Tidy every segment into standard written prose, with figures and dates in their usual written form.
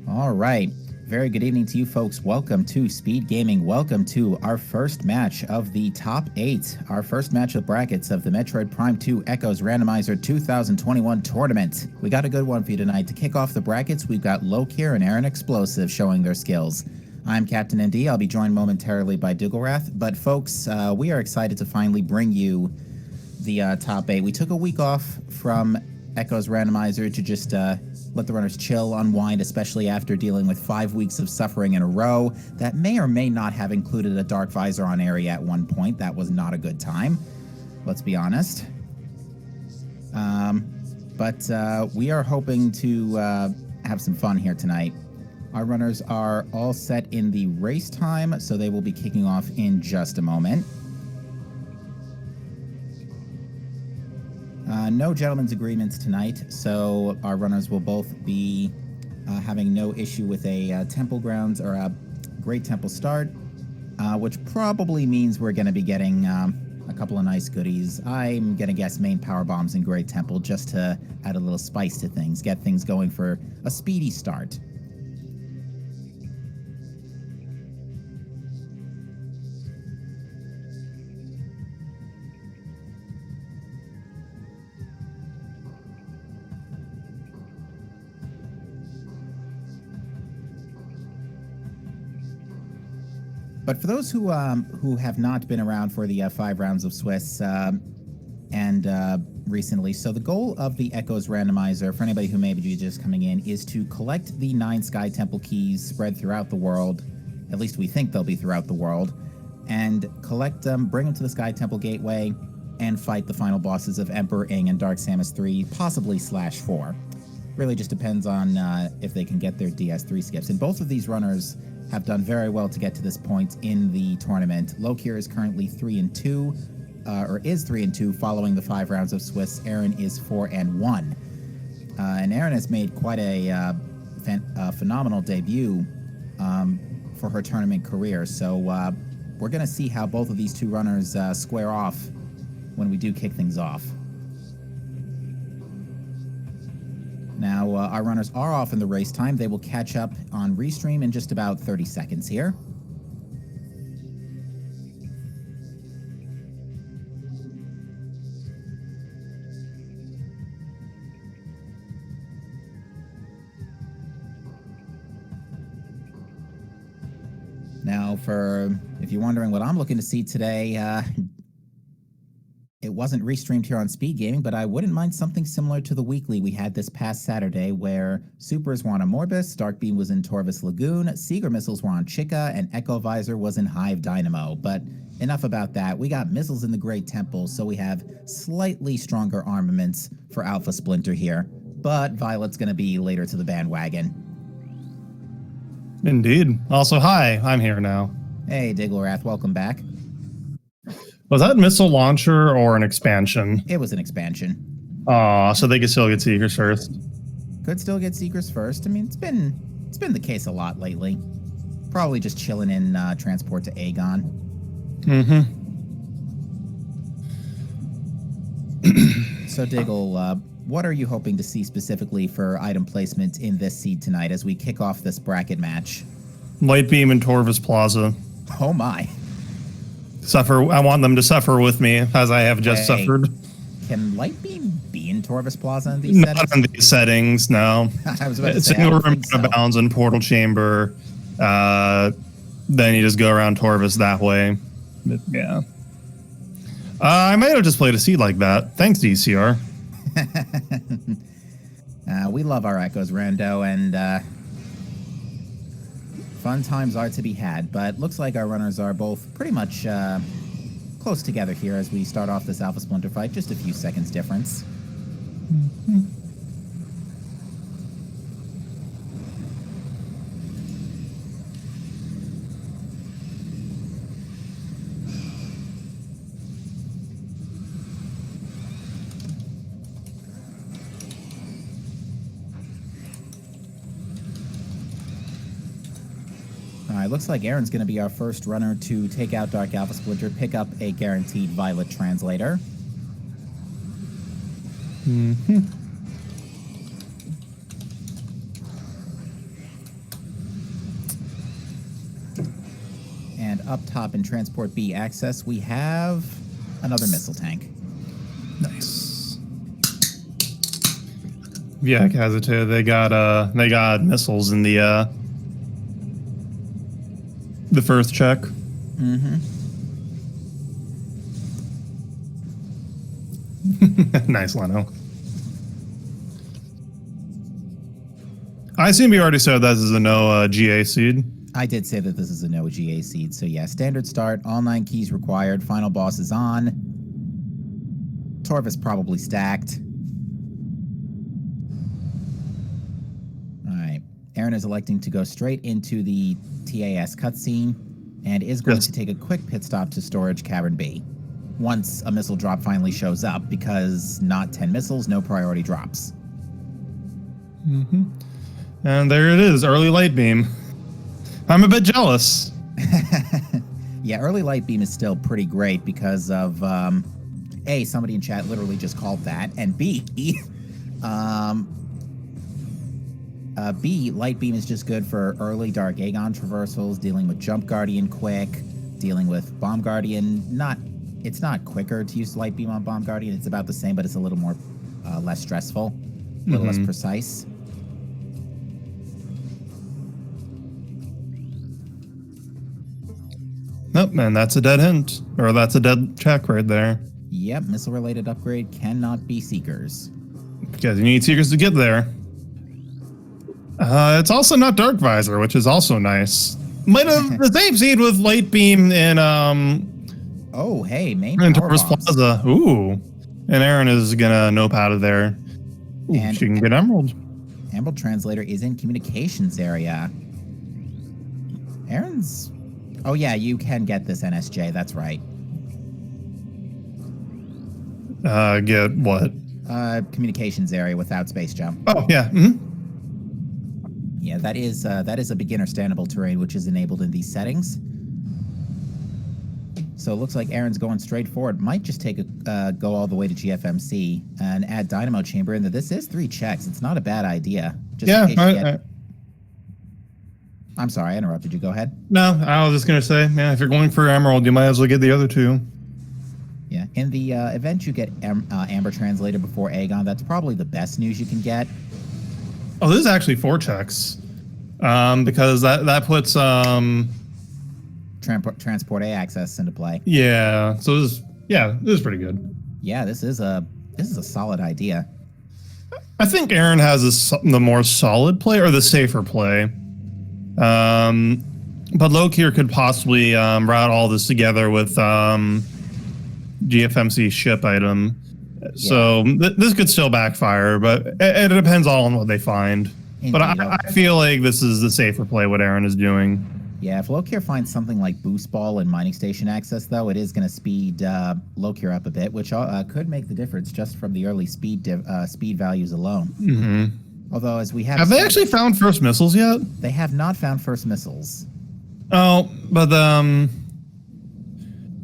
All right. Very good evening to you folks. Welcome to Speed Gaming. Welcome to our first match of the top 8. Our first match of brackets of the Metroid Prime 2 Echoes Randomizer 2021 tournament. We got a good one for you tonight. To kick off the brackets, we've got Lokir and erinexplosives showing their skills. I'm Captain MD. I'll be joined momentarily by Digglerath. But folks, we are excited to finally bring you the top 8. We took a week off from Echoes Randomizer to just let the runners chill, unwind, especially after dealing with 5 weeks of suffering in a row. That may or may not have included a dark visor on area at one point. That was not a good time, let's be honest. But we are hoping to have some fun here tonight. Our runners are all set in the race time, so they will be kicking off in just a moment. No gentlemen's agreements tonight, so our runners will both be having no issue with a temple grounds or a great temple start, which probably means we're going to be getting a couple of nice goodies. I'm going to guess main power bombs and great temple just to add a little spice to things, get things going for a speedy start. But for those who have not been around for the 5 rounds of Swiss and recently, so the goal of the Echoes Randomizer, for anybody who may be just coming in, is to collect the 9 Sky Temple keys spread throughout the world. At least we think they'll be throughout the world. And collect them, bring them to the Sky Temple Gateway, and fight the final bosses of Emperor Ing and Dark Samus 3, possibly /4. Really just depends on if they can get their DS3 skips. And both of these runners have done very well to get to this point in the tournament. Lokir is currently 3-2, or is 3-2 following the 5 rounds of Swiss. Aaron is 4-1. And Aaron has made quite a phenomenal debut for her tournament career. So we're going to see how both of these two runners square off when we do kick things off. Now, our runners are off in the race time. They will catch up on restream in just about 30 seconds here. Now, if you're wondering what I'm looking to see today, it wasn't restreamed here on Speed Gaming, but I wouldn't mind something similar to the weekly we had this past Saturday, where Supers were on Morbus, Darkbeam was in Torvus Lagoon, Seeger missiles were on Chica, and Echo Visor was in Hive Dynamo. But enough about that. We got missiles in the Great Temple, so we have slightly stronger armaments for Alpha Splinter here. But Violet's going to be later to the bandwagon. Indeed. Also, hi, I'm here now. Hey, Digglerath, welcome back. Was that missile launcher or an expansion? It was an expansion. So they could still get Seekers first. Could still get Seekers first. I mean, it's been the case a lot lately. Probably just chilling in transport to Aegon. So Diggle, what are you hoping to see specifically for item placement in this seed tonight as we kick off this bracket match? Light Beam and Torvus Plaza. Oh my. I want them to suffer with me, as I have just suffered. Can Lightbeam be in Torvus Plaza in these settings? Not in these settings, no. I was about to it's say, single room out of bounds and portal chamber. Then you just go around Torvus that way. But, yeah. I might have just played a seed like that. Thanks, DCR. We love our Echoes, Rando, and fun times are to be had, but looks like our runners are both pretty much close together here as we start off this Alpha Splinter fight. Just a few seconds difference. Alright, looks like Aaron's going to be our first runner to take out Dark Alpha Splinter, pick up a guaranteed Violet Translator. up top in Transport B access, we have another missile tank. Nice. Yeah, Kazuto, they got missiles in the first check. Mm-hmm. Nice, Leno. I assume you already said this is a no GA seed. I did say that this is a no GA seed, so yeah, standard start, all 9 keys required, final boss is on. Torvis probably stacked. Alright, Aaron is electing to go straight into the TAS cutscene, and is going to take a quick pit stop to Storage Cavern B. Once a missile drop finally shows up, because not 10 missiles, no priority drops. Mm-hmm. And there it is, early light beam. I'm a bit jealous. Yeah, early light beam is still pretty great because of A, somebody in chat literally just called that, and B, light beam is just good for early Dark Aegon traversals, dealing with Jump Guardian quick, dealing with Bomb Guardian. It's not quicker to use light beam on Bomb Guardian. It's about the same, but it's a little more less stressful, a little less precise. Nope, and that's a dead hint. Or that's a dead check right there. Yep, missile-related upgrade cannot be Seekers. Because you need Seekers to get there. It's also not Dark Visor, which is also nice. Might have the same seed with Light Beam in oh, hey, main in power Torvis bombs. Plaza. Ooh. And Aaron is gonna nope out of there. Ooh, And she can get Emerald. Emerald Translator is in communications area. Aaron's... Oh, yeah, you can get this NSJ. That's right. Get what? Communications area without space jump. Oh, yeah. Yeah, that is a beginner standable terrain, which is enabled in these settings. So it looks like Aaron's going straight forward. Might just take a go all the way to GFMC and add Dynamo Chamber in there. This is 3 checks. It's not a bad idea. Just in case you get... I'm sorry, I interrupted you. Go ahead. No, I was just going to say, man, if you're going for Emerald, you might as well get the other 2. Yeah, in the event you get Amber Translator before Aegon, that's probably the best news you can get. Oh, this is actually 4 checks. Because that puts... Transport A access into play. Yeah, so this is pretty good. Yeah, this is a solid idea. I think Aaron has the more solid play, or the safer play. But Lokir could possibly route all this together with GFMC ship item. Yeah. So this could still backfire, but it depends all on what they find. Indeed. But I feel like this is the safer play, what Aaron is doing. Yeah, if Lokir finds something like Boost Ball and Mining Station access, though, it is going to speed Lokir up a bit, which could make the difference just from the early speed values alone. Mm-hmm. Although, as we have they actually found first missiles yet? They have not found first missiles. Oh, but then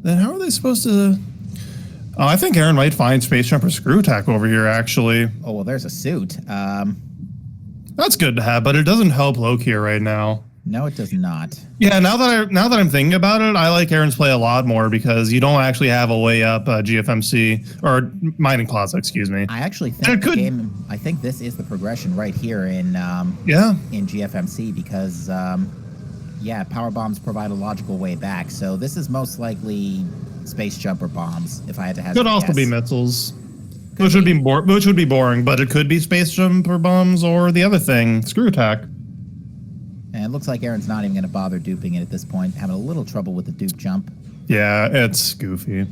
how are they supposed to? Oh, I think Aaron might find Space Jumper Screw Attack over here, actually. Oh well, there's a suit. That's good to have, but it doesn't help Lokir right now. No, it does not. Yeah, now that I'm thinking about it, I like Aaron's play a lot more because you don't actually have a way up GFMC or Mining Plaza, excuse me. I actually think I think this is the progression right here in GFMC because power bombs provide a logical way back. So this is most likely space jumper bombs. If I had to have, could also be missiles, which would be boring, but it could be space jumper bombs or the other thing, Screw Attack. And it looks like Aaron's not even going to bother duping it at this point, having a little trouble with the dupe jump. Yeah, it's goofy.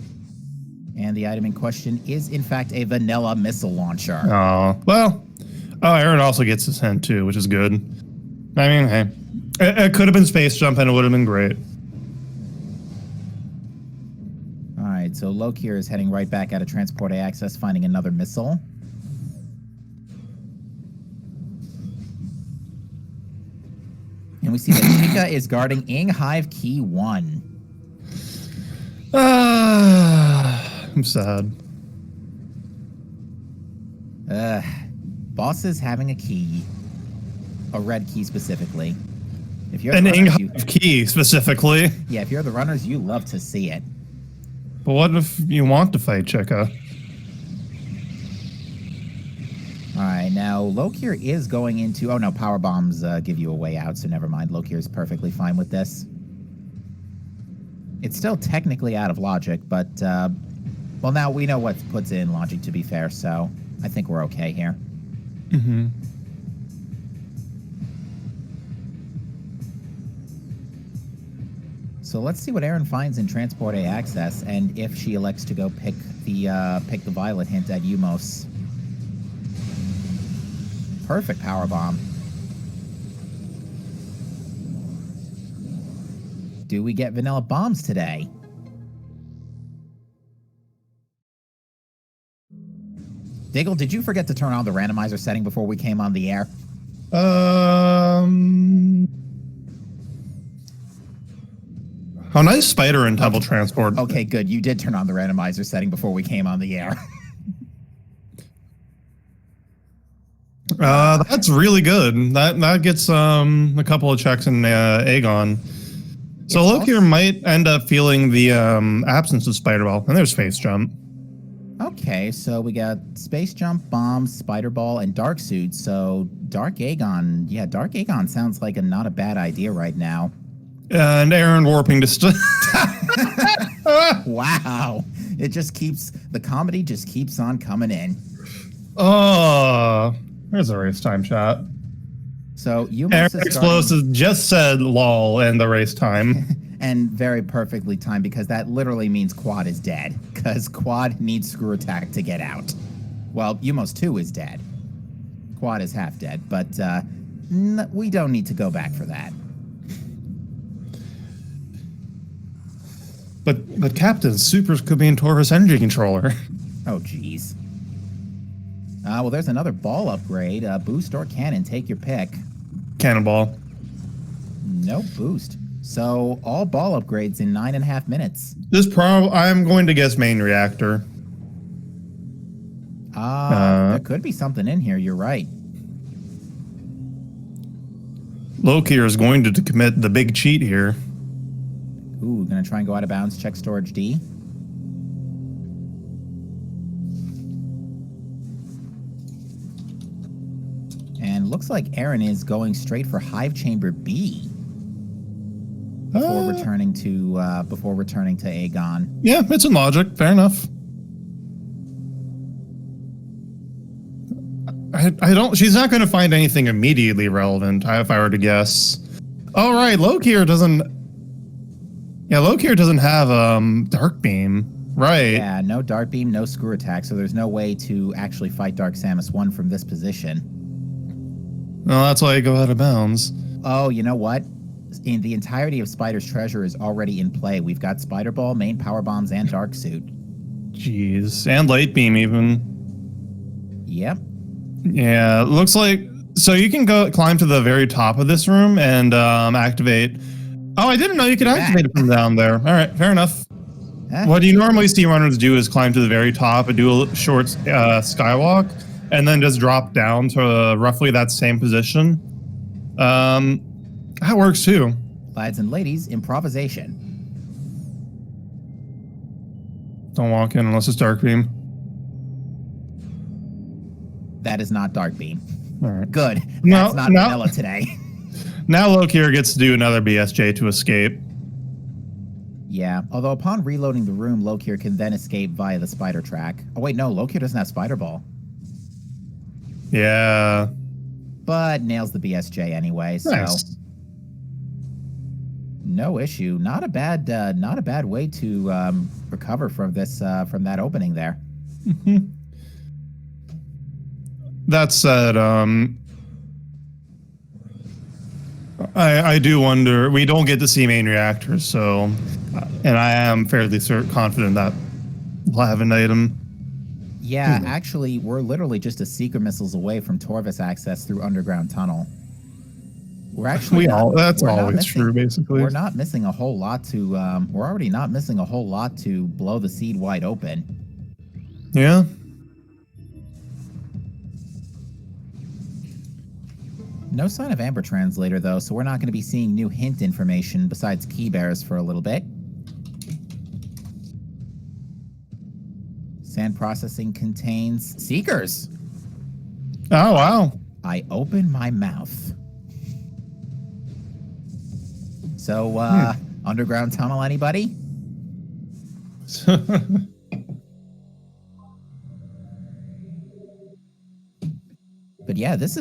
And the item in question is, in fact, a vanilla missile launcher. Oh, well. Oh, Aaron also gets his hint, too, which is good. I mean, hey. It could have been space jump, and it would have been great. All right, so Lokir is heading right back out of Transport A access, finding another missile. And we see that Chica is guarding Ing Hive Key 1. I'm sad. Boss is having a key. A red key specifically. If you're An the runners, you, Inghive key, specifically. yeah, if you're the runners, you love to see it. But what if you want to fight Chica? All right, now Lokir is going into... Oh, no, power bombs give you a way out, so never mind. Lokir is perfectly fine with this. It's still technically out of logic, but... well, now we know what puts in logic, to be fair, so I think we're okay here. Mm-hmm. So let's see what Erin finds in Transport A access, and if she elects to go pick the violet hint at Umos. Perfect power bomb. Do we get vanilla bombs today? Diggle, did you forget to turn on the randomizer setting before we came on the air? Oh, nice spider in Temple Transport. Okay, good. You did turn on the randomizer setting before we came on the air. That's really good. That gets a couple of checks in Aegon. So Lokir might end up feeling the absence of Spider Ball, and there's Face Jump. Okay, so we got Space Jump, Bombs, Spider Ball, and Dark Suit. So Dark Aegon, yeah, Dark Aegon sounds like not a bad idea right now. And Aaron warping to... Wow, it just keeps... The comedy just keeps on coming in. Oh, there's a race time shot. So you erinexplosives just said lol and the race time. And very perfectly timed, because that literally means Quad is dead. Because Quad needs Screw Attack to get out. Well, Umos 2 is dead. Quad is half dead, but we don't need to go back for that. But Captain, Supers could be in Torvus Energy Controller. Oh, jeez. Well, there's another ball upgrade. Boost or cannon, take your pick. Cannonball. No boost. So all ball upgrades in 9.5 minutes. I'm going to guess main reactor. There could be something in here. You're right. Lokir is going to commit the big cheat here. Ooh, gonna try and go out of bounds. Check storage D. And looks like Aaron is going straight for Hive Chamber B. Before returning to Aegon. Yeah, it's in logic. Fair enough. I don't. She's not going to find anything immediately relevant, if I were to guess. Oh right, Lokir doesn't. Yeah, Lokir doesn't have Dark Beam. Right. Yeah, no Dark Beam, no Screw Attack, so there's no way to actually fight Dark Samus 1 from this position. Well, that's why I go out of bounds. Oh, you know what? In the entirety of Spider's Treasure is already in play. We've got Spider Ball, main power bombs, and Dark Suit. Jeez, and Light Beam even. Yep. Yeah, looks like so you can go climb to the very top of this room and activate. Oh, I didn't know you could activate it from down there. All right, fair enough. What you normally see runners do is climb to the very top and do a short skywalk, and then just drop down to roughly that same position. That works too. Lads and ladies, improvisation. Don't walk in unless it's Dark Beam. That is not Dark Beam. All right. Good. That's not vanilla today. Now Lokir gets to do another BSJ to escape. Yeah, although upon reloading the room, Lokir can then escape via the spider track. Oh wait, no, Lokir doesn't have Spider Ball. Yeah. But nails the BSJ anyway, so nice. No issue. Not a bad way to recover from this from that opening there. That said, I do wonder. We don't get to see main reactors, so, and I am fairly confident that we'll have an item. Yeah, actually, we're literally just a Seeker missiles away from Torvus access through underground tunnel. We're actually that's always true, basically. We're not missing a whole lot to. We're already not missing a whole lot to blow the seed wide open. Yeah. No sign of Amber Translator, though, so we're not going to be seeing new hint information besides key bears for a little bit. Sand processing contains seekers. Oh, wow. I open my mouth. So, underground tunnel, anybody? But yeah, this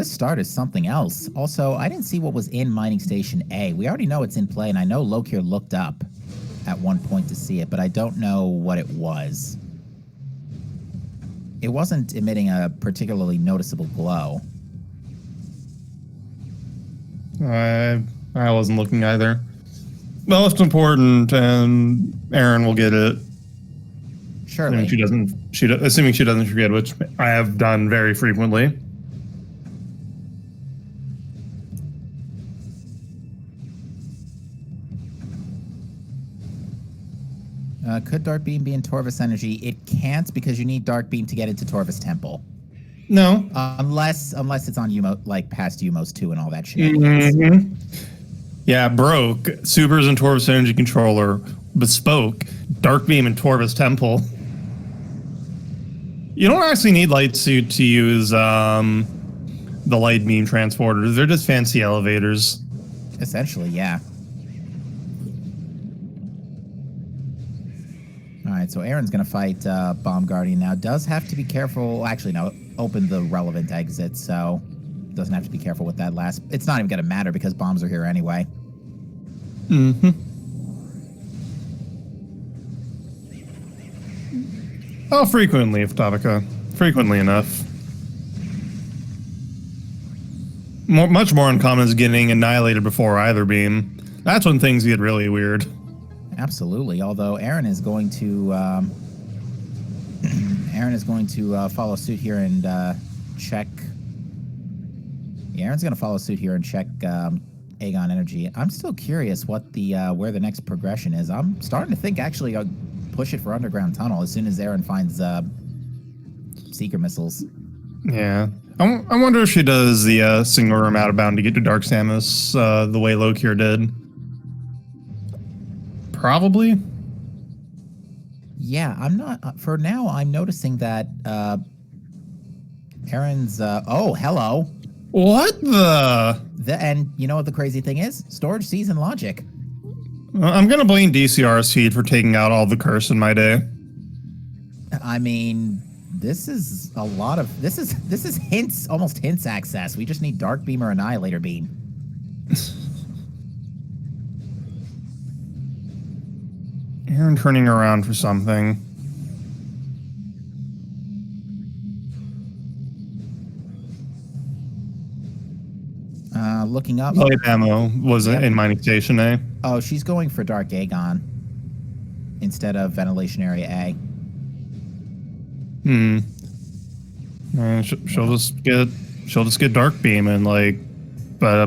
start is something else. Also, I didn't see what was in Mining Station A. We already know it's in play, and I know Lokir looked up at one point to see it, but I don't know what it was. It wasn't emitting a particularly noticeable glow. I wasn't looking either. Well, it's important, and Erin will get it. Surely. Assuming she doesn't forget, which I have done very frequently. Could Dark Beam be in Torvus energy? It can't, because you need Dark Beam to get into Torvus Temple. No. Unless it's on Umo, like past Umos 2 and all that shit. Mm-hmm. Yeah, broke. Supers and Torvus Energy Controller. Bespoke. Dark Beam and Torvus Temple. You don't actually need Light Suit to use the Light Beam Transporters. They're just fancy elevators. Essentially, yeah. Alright, so Erin's going to fight Bomb Guardian now. Does have to be careful. Actually, no. Open the relevant exit, so doesn't have to be careful with that last. It's not even going to matter because bombs are here anyway. Mm-hmm. Oh, frequently, Topica. Frequently enough. Much more uncommon is getting annihilated before either beam. That's when things get really weird. Absolutely. Although Erin is going to follow suit here and check. Yeah, Erin's going to follow suit here and check Aegon Energy. I'm still curious what the where the next progression is. I'm starting to think actually I'll push it for underground tunnel as soon as Erin finds seeker missiles. Yeah, I wonder if she does the single room out of bound to get to Dark Samus the way Lokir did. Probably. Yeah, I'm not. For now, I'm noticing that Erin's. Oh, hello. What the? And you know what the crazy thing is? Storage season logic. I'm gonna blame DCR's feed for taking out all the curse in my day. I mean, this is a lot of. This is hints, almost hints access. We just need Dark Beam or Annihilator Beam. Erin turning around for something. Looking up. Light ammo was in Mining Station A. Oh, she's going for Dark Aegon instead of Ventilation Area A. And she'll just get Dark Beam and like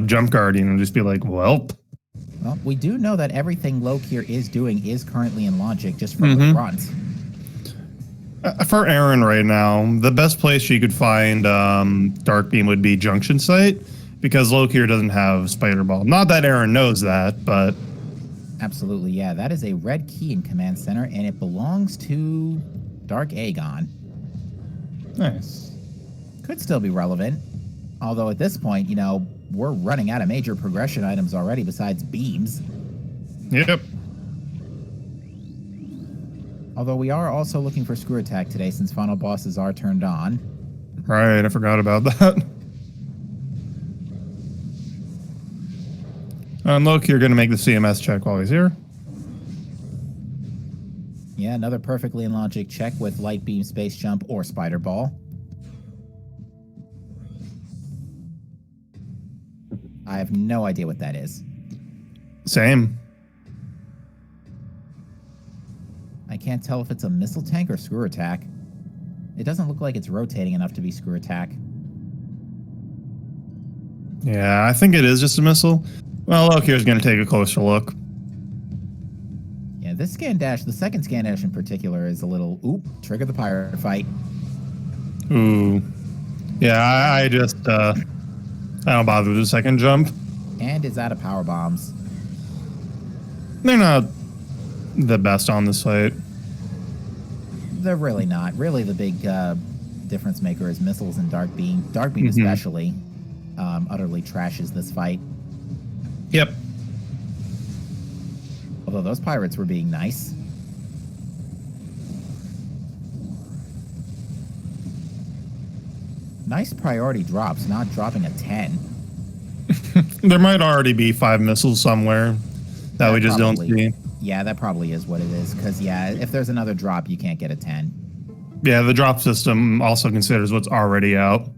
Jump Guardian and just be like, well. Well, we do know that everything Lokir is doing is currently in logic just from the front. For Erin right now, the best place she could find Dark Beam would be Junction Site, because Lokir doesn't have Spider Ball. Not that Erin knows that, but... Absolutely, yeah. That is a red key in Command Center, and it belongs to Dark Aegon. Nice. Could still be relevant. Although at this point, you know, we're running out of major progression items already besides beams. Yep. Although we are also looking for Screw Attack today since final bosses are turned on. Right, I forgot about that. And look, you're going to make the CMS check while he's here. Yeah, another perfectly in logic check with Light Beam, Space Jump, or Spider Ball. I have no idea what that is. Same. I can't tell if it's a missile tank or Screw Attack. It doesn't look like it's rotating enough to be Screw Attack. Yeah, I think it is just a missile. Well, Lokir's going to take a closer look. Yeah, this scan dash, the second scan dash in particular, is a little, oop, trigger the pirate fight. Ooh. Yeah, I just I don't bother with the second jump. And is out of power bombs. They're not the best on this site. They're really not. Really, the big difference maker is missiles and Dark Beam. Dark Beam especially utterly trashes this fight. Yep. Although those pirates were being nice. Nice priority drops, not dropping a 10. There might already be 5 missiles somewhere that we just don't see. Yeah, that probably is what it is. Because, yeah, if there's another drop, you can't get a 10. Yeah, the drop system also considers what's already out.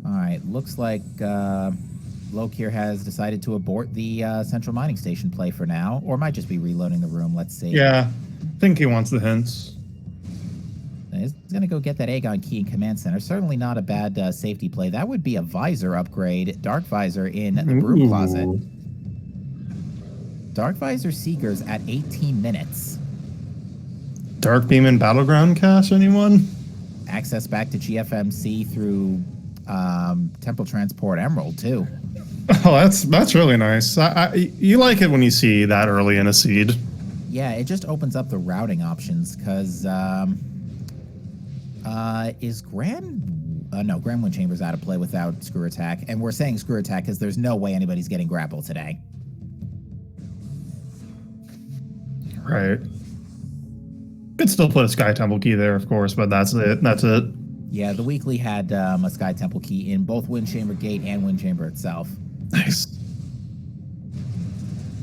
All right, looks like Lokir has decided to abort the central mining station play for now. Or might just be reloading the room. Let's see. Yeah, I think he wants the hints. He's going to go get that Aegon key in Command Center. Certainly not a bad safety play. That would be a visor upgrade. Dark Visor in the broom closet. Dark Visor Seekers at 18 minutes. Dark Beam and Battleground cache, anyone? Access back to GFMC through Temple Transport Emerald, too. Oh, that's really nice. You like it when you see that early in a seed. Yeah, it just opens up the routing options, because... is no, Grand Wind Chamber's out of play without Screw Attack. And we're saying Screw Attack because there's no way anybody's getting grappled today. Right. Could still put a Sky Temple key there, of course, but that's it. Yeah, the weekly had a Sky Temple key in both Wind Chamber Gate and Wind Chamber itself. Nice.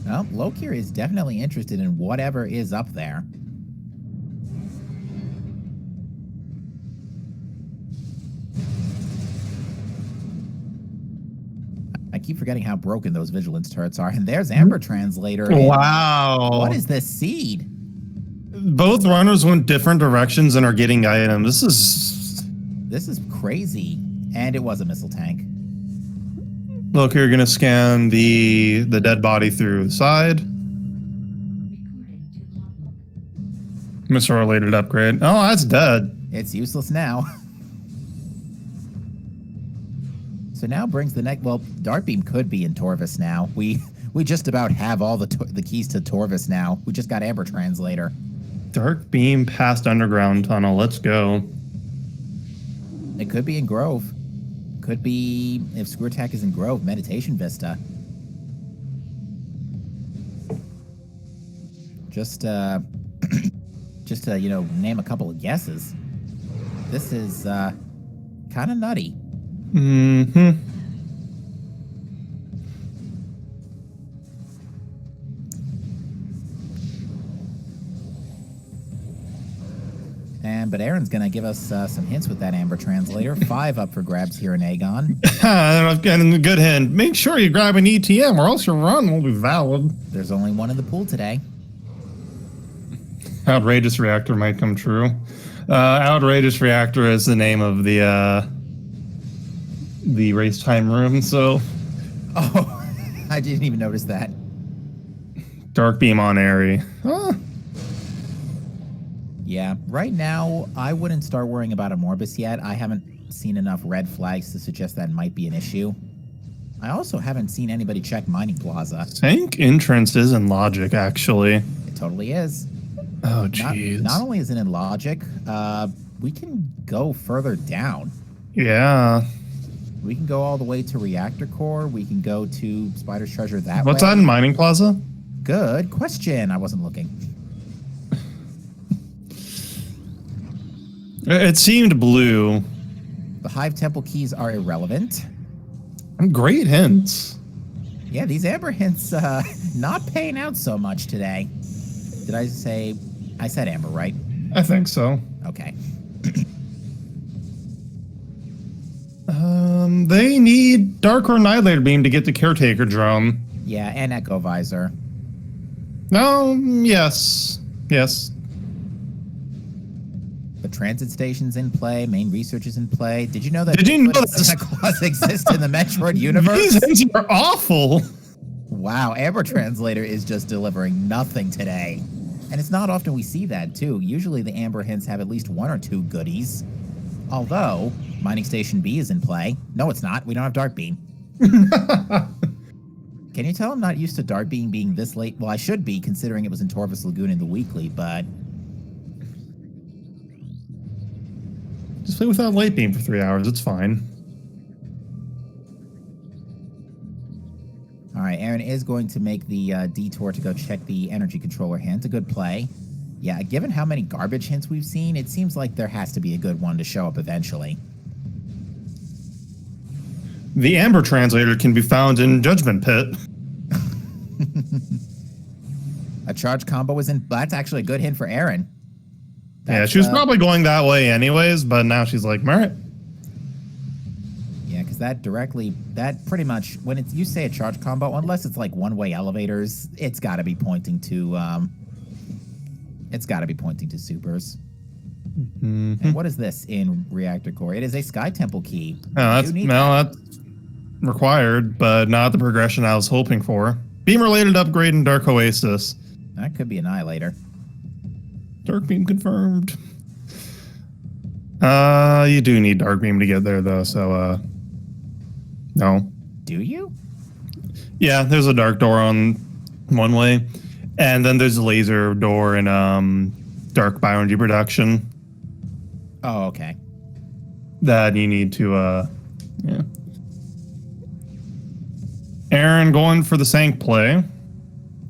Well, Lokir is definitely interested in whatever is up there. I keep forgetting how broken those vigilance turrets are. And there's Amber Translator. Wow. What is this seed? Both runners went different directions and are getting items. This is crazy. And it was a missile tank. Look, you're going to scan the dead body through the side. Missile-related upgrade. Oh, that's dead. It's useless now. So now brings the next... Well, Dart Beam could be in Torvis now. We just about have all the keys to Torvis now. We just got Amber Translator. Dark Beam past Underground Tunnel. Let's go. It could be in Grove. Could be, if Screw Attack is in Grove, Meditation Vista. Just to, you know, name a couple of guesses. This is kind of nutty. Mm-hmm. But Aaron's going to give us some hints with that Amber Translator. 5 up for grabs here in Aegon. And a good hint. Make sure you grab an ETM or else your run won't be valid. There's only one in the pool today. Outrageous Reactor might come true. Outrageous Reactor is the name of the race time room, so... Oh, I didn't even notice that. Dark Beam on Airy. Huh. Yeah, right now, I wouldn't start worrying about a Morbus yet. I haven't seen enough red flags to suggest that might be an issue. I also haven't seen anybody check Mining Plaza. Tank entrance is in Logic, actually. It totally is. Oh, jeez. Not only is it in Logic, we can go further down. Yeah. We can go all the way to Reactor Core. We can go to Spider's Treasure that way. What's that in Mining Plaza? Good question. I wasn't looking. It seemed blue. The Hive Temple keys are irrelevant. Great hints. Yeah, these Amber hints not paying out so much today. Did I say... I said Amber, right? I think so. Okay. They need Dark or Annihilator Beam to get the Caretaker drone. Yeah, and Echo Visor. No, yes. Yes. The transit station's in play. Main research is in play. Did you know that Santa Claus exists in the Metroid universe? These things are awful. Wow, Amber Translator is just delivering nothing today. And it's not often we see that, too. Usually the Amber hints have at least 1 or 2 goodies. Although, Mining Station B is in play. No, it's not. We don't have Dark Beam. Can you tell I'm not used to Dark Beam being this late? Well, I should be, considering it was in Torvus Lagoon in the weekly, but... Just play without light beam for 3 hours. It's fine. All right, Aaron is going to make the detour to go check the energy controller hint. A good play. Yeah, given how many garbage hints we've seen, it seems like there has to be a good one to show up eventually. The Amber Translator can be found in Judgment Pit. A charge combo is in... That's actually a good hint for Aaron. Yeah, she was probably going that way anyways, but now she's like, all right. Yeah, because that pretty much, when you say a charge combo, unless it's like one-way elevators, it's got to be pointing to, supers. Mm-hmm. And what is this in Reactor Core? It is a Sky Temple key. Oh, that's required, but not the progression I was hoping for. Beam-related upgrade in Dark Oasis. That could be Annihilator. Dark Beam confirmed. You do need Dark Beam to get there, though, so, no. Do you? Yeah, there's a dark door on one way, and then there's a laser door in, Dark Bioenergy Production. Oh, okay. That you need to, yeah. Aaron going for the Sank play.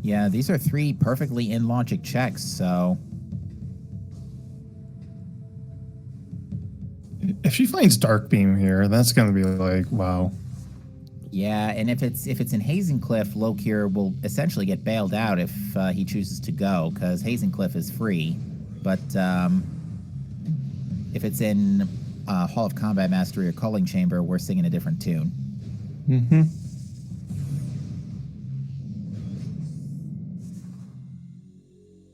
Yeah, these are 3 perfectly in logic checks, so... If she finds Dark Beam here, that's going to be like, wow. Yeah, and if it's in Hazencliff, Lokir will essentially get bailed out if he chooses to go, because Hazencliff is free. But if it's in Hall of Combat Mastery or Culling Chamber, we're singing a different tune. Mm-hmm.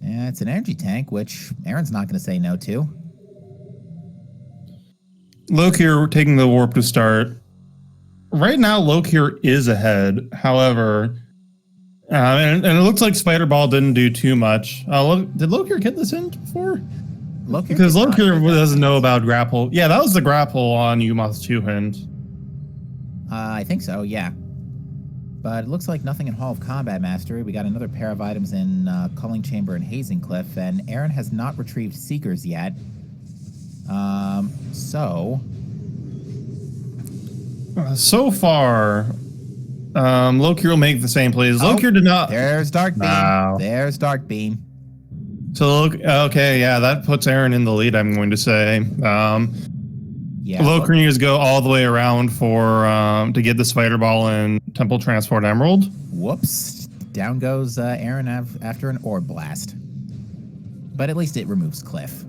Yeah, it's an energy tank, which Aaron's not going to say no to. Lokir taking the warp to start. Right now, Lokir is ahead. However, and it looks like Spider Ball didn't do too much. Did Lokir get this in before? Because Lokir doesn't know about grapple. Yeah, that was the grapple on Umoth's 2 hint. I think so, yeah. But it looks like nothing in Hall of Combat Mastery. We got another pair of items in Culling Chamber and Hazencliff, and Aaron has not retrieved Seekers yet. So far, Lokir will make the same plays. Lokir did not. There's Dark Beam. Wow. There's Dark Beam. So okay, yeah, that puts Aaron in the lead. I'm going to say. Yeah. Lokir needs to go all the way around for to get the Spider Ball and Temple Transport Emerald. Whoops! Down goes Aaron after an Orb Blast. But at least it removes Cliff.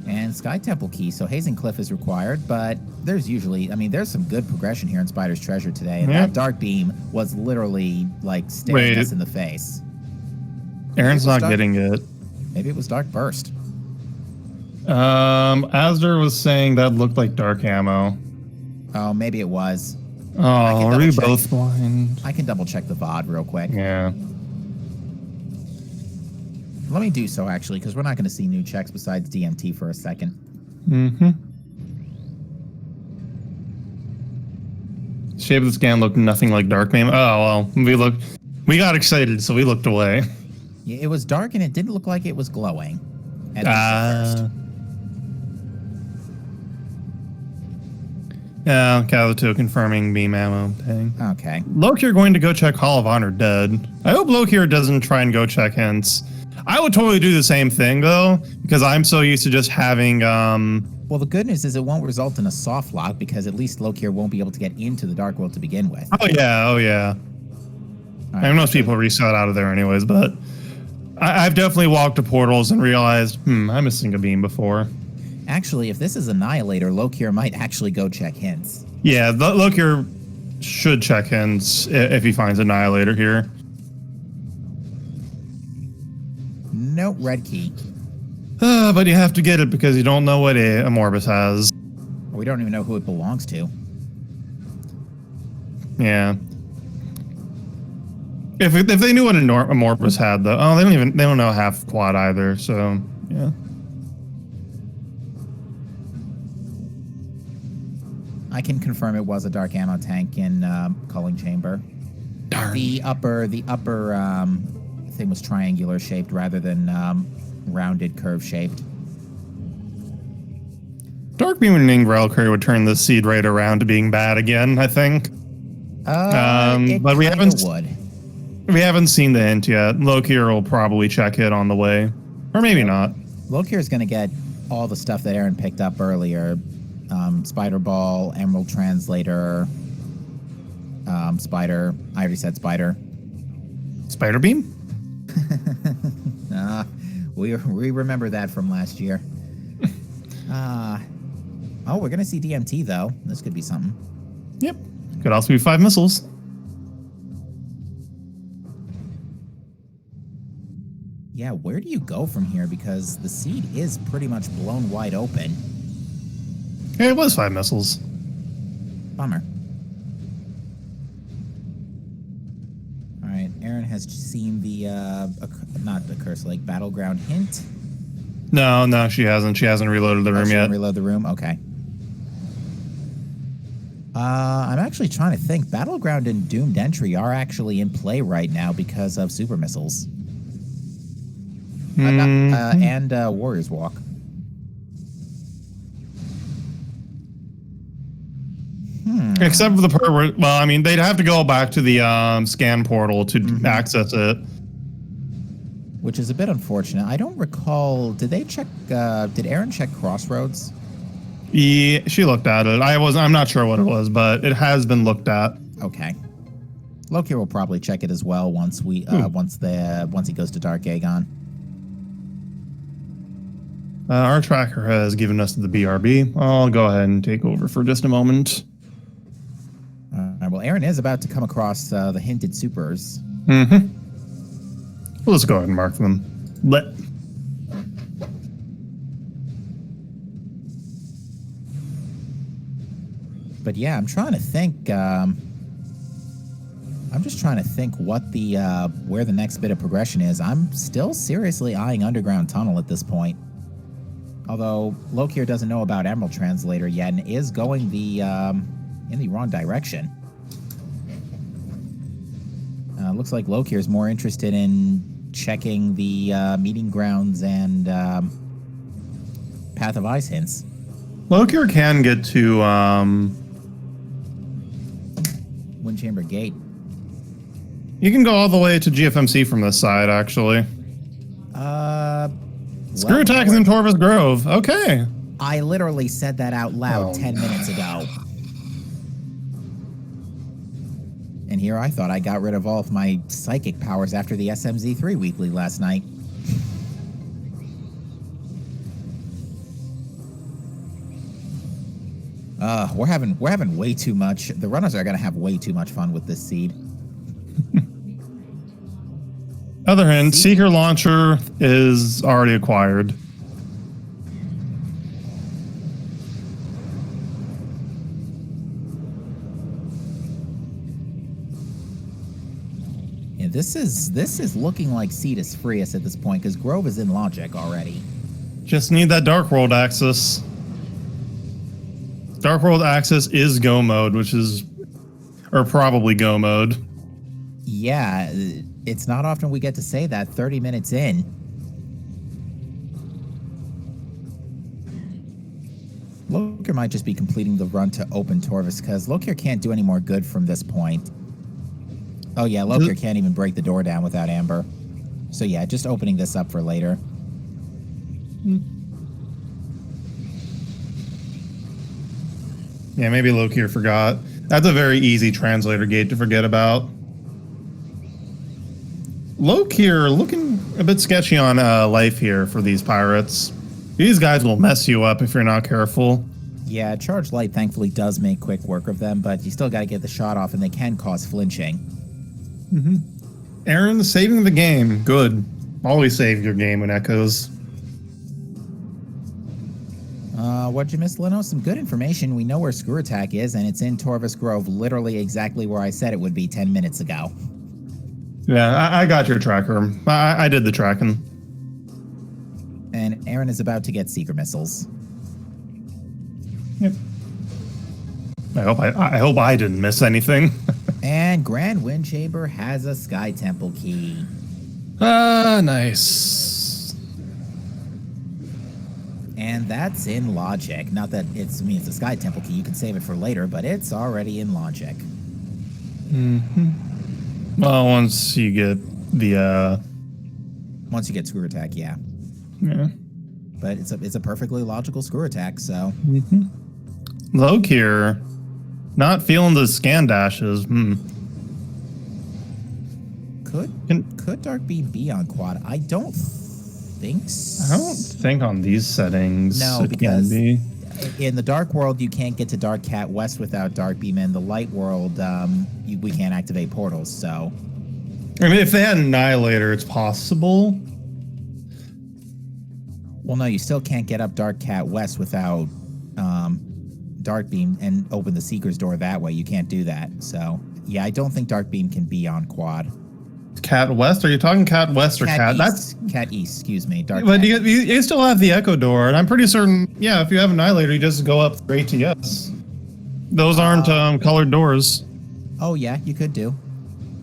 And Sky Temple Key, so Hazencliff is required, but there's some good progression here in Spider's Treasure today, and that Dark Beam was literally, like, staring us in the face. Aaron's not getting it. Maybe it was Dark Burst. Asder was saying that looked like dark ammo. Oh, maybe it was. Oh, are we both blind? I can double check the VOD real quick. Yeah. Let me do so, actually, because we're not going to see new checks besides DMT for a second. Mm-hmm. Shape of the scan looked nothing like Dark Beam. Oh, well, we got excited, so we looked away. Yeah, it was dark, and it didn't look like it was glowing. At first. Yeah, Calato confirming beam ammo thing. Okay. Lokir going to go check Hall of Honor dead. I hope Lokir doesn't try and go check hints. I would totally do the same thing, though, because I'm so used to just having... Well, the good news is it won't result in a soft lock, because at least Lokir won't be able to get into the Dark World to begin with. Oh, yeah. Right, I mean, most people reset out of there anyways, but I've definitely walked to portals and realized, I'm missing a beam before. Actually, if this is Annihilator, Lokir might actually go check hints. Yeah, Lokir should check hints if he finds Annihilator here. Nope, red key. But you have to get it because you don't know what a Morbus has. We don't even know who it belongs to. Yeah. If they knew what a Morbus had, though, they don't know half quad either. So yeah. I can confirm it was a dark ammo tank in culling chamber. Darn. The upper thing was triangular shaped rather than rounded curve shaped. Dark Beam and Reliquary would turn this seed right around to being bad again, I think. But we haven't seen the hint yet. Lokir will probably check it on the way. Or maybe not. Lokir's going to get all the stuff that Aaron picked up earlier. Spider Ball, Emerald Translator, Spider. I already said Spider. Spider Beam? We remember that from last year. We're going to see DMT, though. This could be something. Yep. Could also be 5 missiles. Yeah, where do you go from here? Because the seed is pretty much blown wide open. Yeah, it was 5 missiles. Bummer. All right, Aaron has seen the, not the Curse Lake Battleground hint. No, she hasn't. She hasn't reloaded the room yet. Reload the room? Okay. I'm actually trying to think. Battleground and Doomed Entry are actually in play right now because of super missiles. And Warrior's Walk. Except for the part where, well, I mean, they'd have to go back to the scan portal to access it. Which is a bit unfortunate. I don't recall. Did they check? Did Aaron check Crossroads? Yeah, she looked at it. I'm not sure what it was, but it has been looked at. Okay. Lokir will probably check it as well once he goes to Dark Aegon. Our tracker has given us the BRB. I'll go ahead and take over for just a moment. Well, Aaron is about to come across the hinted supers. Let's go ahead and mark them. But yeah, I'm trying to think. I'm just trying to think what the where the next bit of progression is. I'm still seriously eyeing Underground Tunnel at this point. Although Lokir doesn't know about Emerald Translator yet and is going the in the wrong direction. Looks like Lokir is more interested in checking the meeting grounds and Path of Ice hints. Lokir can get to Windchamber Gate. You can go all the way to GFMC from this side, actually. Screw attack is in Torvus Grove. Okay. I literally said that out loud 10 minutes ago. And here I thought I got rid of all of my psychic powers after the SMZ3 weekly last night. We're having way too much. The runners are gonna have way too much fun with this seed. Other hand, Seeker Launcher is already acquired. Yeah, this is looking like seed is freest at this point because Grove is in logic already. Just need that Dark World access. Dark World access is go mode, or probably go mode. Yeah, it's not often we get to say that 30 minutes in. Lokir might just be completing the run to open Torvus because Lokir can't do any more good from this point. Oh yeah, Lokir can't even break the door down without Amber. So yeah, just opening this up for later. Yeah, maybe Lokir forgot. That's a very easy translator gate to forget about. Lokir looking a bit sketchy on life here for these pirates. These guys will mess you up if you're not careful. Yeah, Charged Light thankfully does make quick work of them, but you still got to get the shot off and they can cause flinching. Aaron saving the game. Good. Always save your game when echoes. What'd you miss, Lino? Some good information. We know where Screw Attack is, and it's in Torvus Grove, literally exactly where I said it would be 10 minutes ago. Yeah, I got your tracker. I did the tracking. And Aaron is about to get Seeker Missiles. Yep. I hope I didn't miss anything. And Grand Wind Chamber has a Sky Temple key. Nice. And that's in logic. Not that it's a Sky Temple key. You can save it for later, but it's already in logic. Well, once you get the Once you get screw attack, yeah. Yeah. But it's a perfectly logical screw attack, so. Lokir, not feeling the scan dashes. Could Dark Beam be on quad? I don't think so. I don't think on these settings. No, because in the Dark World you can't get to Dark Cat West without Dark Beam. In the Light World, we can't activate portals. So, I mean, if they had Annihilator, it's possible. Well, no, you still can't get up Dark Cat West without Dark Beam and open the Seeker's door that way. You can't do that. So, yeah, I don't think Dark Beam can be on quad. Cat West? Are you talking Cat West or Cat? East. That's Cat East. Excuse me. Dark. But Cat. you still have the Echo Door, and I'm pretty certain. Yeah, if you have Annihilator, you just go up straight to yes. Those aren't colored doors. Oh yeah, you could do.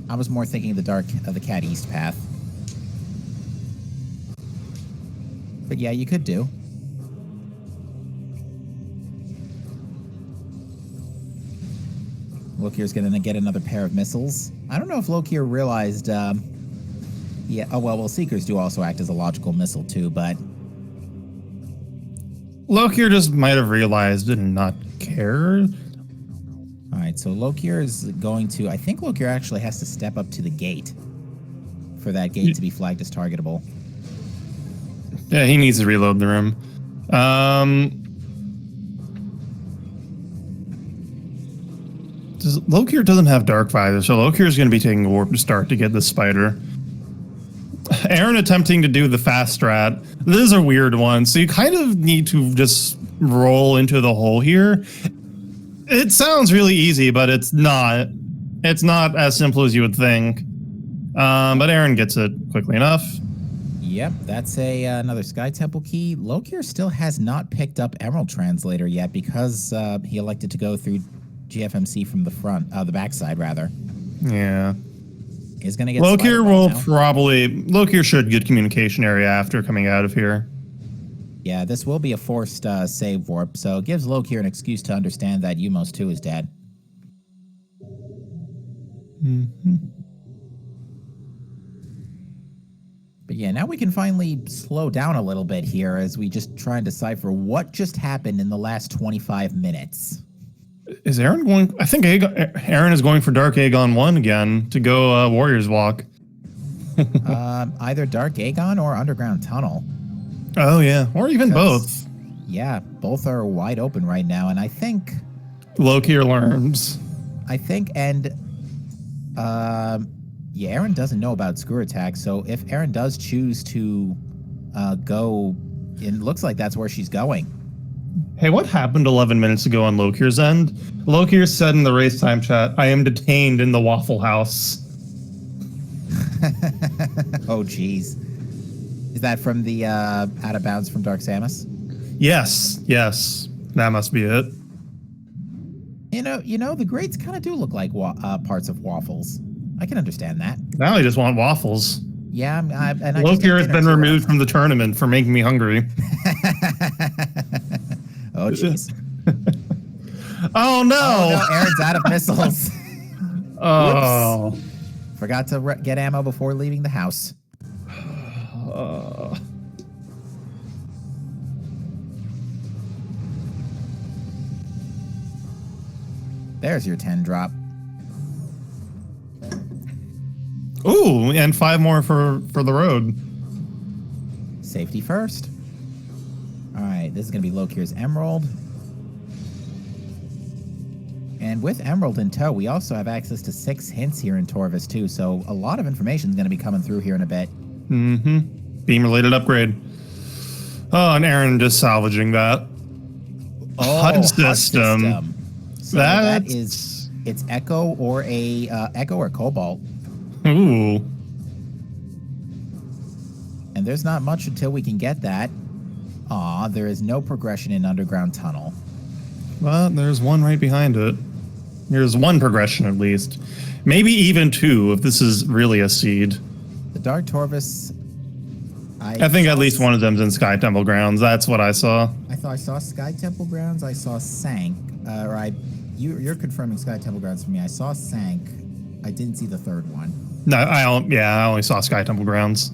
I was more thinking of the Cat East path. But yeah, you could do. Lokir's gonna get another pair of missiles. I don't know if Lokir realized. Yeah. Oh well. Seekers do also act as a logical missile too, but Lokir just might have realized and not cared. All right. So Lokir is going to. I think Lokir actually has to step up to the gate for that gate to be flagged as targetable. Yeah, he needs to reload the room. Lokir doesn't have Dark Visor, so Lokir is going to be taking a warp to start to get the spider. Aaron attempting to do the fast strat. This is a weird one, so you kind of need to just roll into the hole here. It sounds really easy, but it's not. It's not as simple as you would think. But Aaron gets it quickly enough. Yep, that's another Sky Temple key. Lokir still has not picked up Emerald Translator yet because he elected to go through GFMC from the front, the backside rather. Yeah. Is going to get Lokir will probably... Lokir should get communication area after coming out of here. Yeah, this will be a forced save warp, so it gives Lokir an excuse to understand that Umos 2 is dead. But yeah, now we can finally slow down a little bit here as we just try and decipher what just happened in the last 25 minutes. Is Aaron going... I think Aaron is going for Dark Aegon 1 again to go Warriors Walk. Either Dark Aegon or Underground Tunnel. Oh, yeah. Or even both. Yeah, both are wide open right now, and I think... Lokir learns. I think, and... yeah, Aaron doesn't know about Screw Attack, so if Aaron does choose to go... It looks like that's where she's going. Hey, what happened 11 minutes ago on Lokir's end? Lokir said in the race time chat, I am detained in the Waffle House. Oh, jeez. Is that from the Out of Bounds from Dark Samus? Yes, yes. That must be it. You know, the grades kind of do look like parts of waffles. I can understand that. Now I just want waffles. Yeah, and Lokir has been removed from the tournament for making me hungry. Oh, jeez. Oh, no. Oh, no, Aaron's out of missiles. Oh. Whoops. Forgot to get ammo before leaving the house. There's your 10 drop. Ooh, and 5 more for the road. Safety first. All right, this is going to be Lokir's Emerald. And with Emerald in tow, we also have access to 6 hints here in Torvis, too. So a lot of information is going to be coming through here in a bit. Beam-related upgrade. Oh, and Aaron just salvaging that. Oh, HUD system. So that is... It's Echo or a... Echo or Cobalt. Ooh. And there's not much until we can get that. Aw, there is no progression in Underground Tunnel. But there's one right behind it. There's one progression at least. Maybe even two if this is really a seed. The Dark Torvus. I think at least one of them's in Sky Temple grounds. That's what I saw. I thought I saw Sky Temple grounds. I saw Sank. You're confirming Sky Temple grounds for me. I saw Sank. I didn't see the third one. No, I only saw Sky Temple grounds.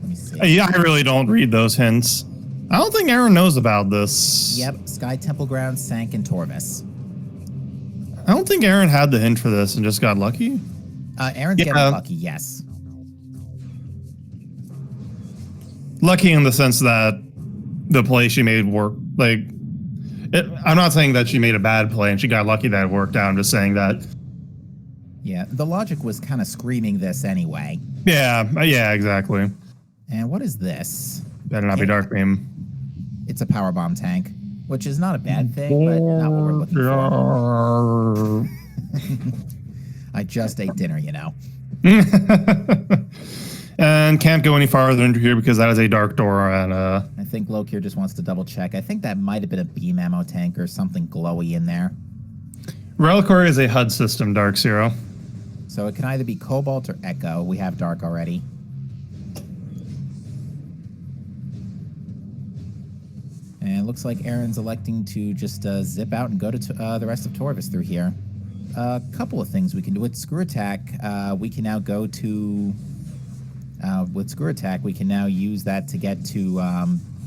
Let me see. Yeah, I really don't read those hints. I don't think Aaron knows about this. Yep, Sky Temple grounds, Sank, and Torvus. I don't think Aaron had the hint for this and just got lucky. Aaron's getting lucky, yes. Lucky in the sense that the play she made worked. I'm not saying that she made a bad play and she got lucky that it worked out. I'm just saying that. Yeah, the logic was kind of screaming this anyway. Yeah, exactly. And what is this? Better not be Dark Beam. It's a power bomb tank, which is not a bad thing, but not what we're looking for. I just ate dinner, you know. And can't go any farther into here because that is a dark door. And I think Lokir just wants to double check. I think that might have been a beam ammo tank or something glowy in there. Reliquary is a HUD system, Dark Zero. So it can either be Cobalt or Echo. We have Dark already. And it looks like Aaron's electing to just zip out and go to the rest of Torvus through here. A couple of things we can do. With Screw Attack, we can now go to... with Screw Attack, we can now use that to get to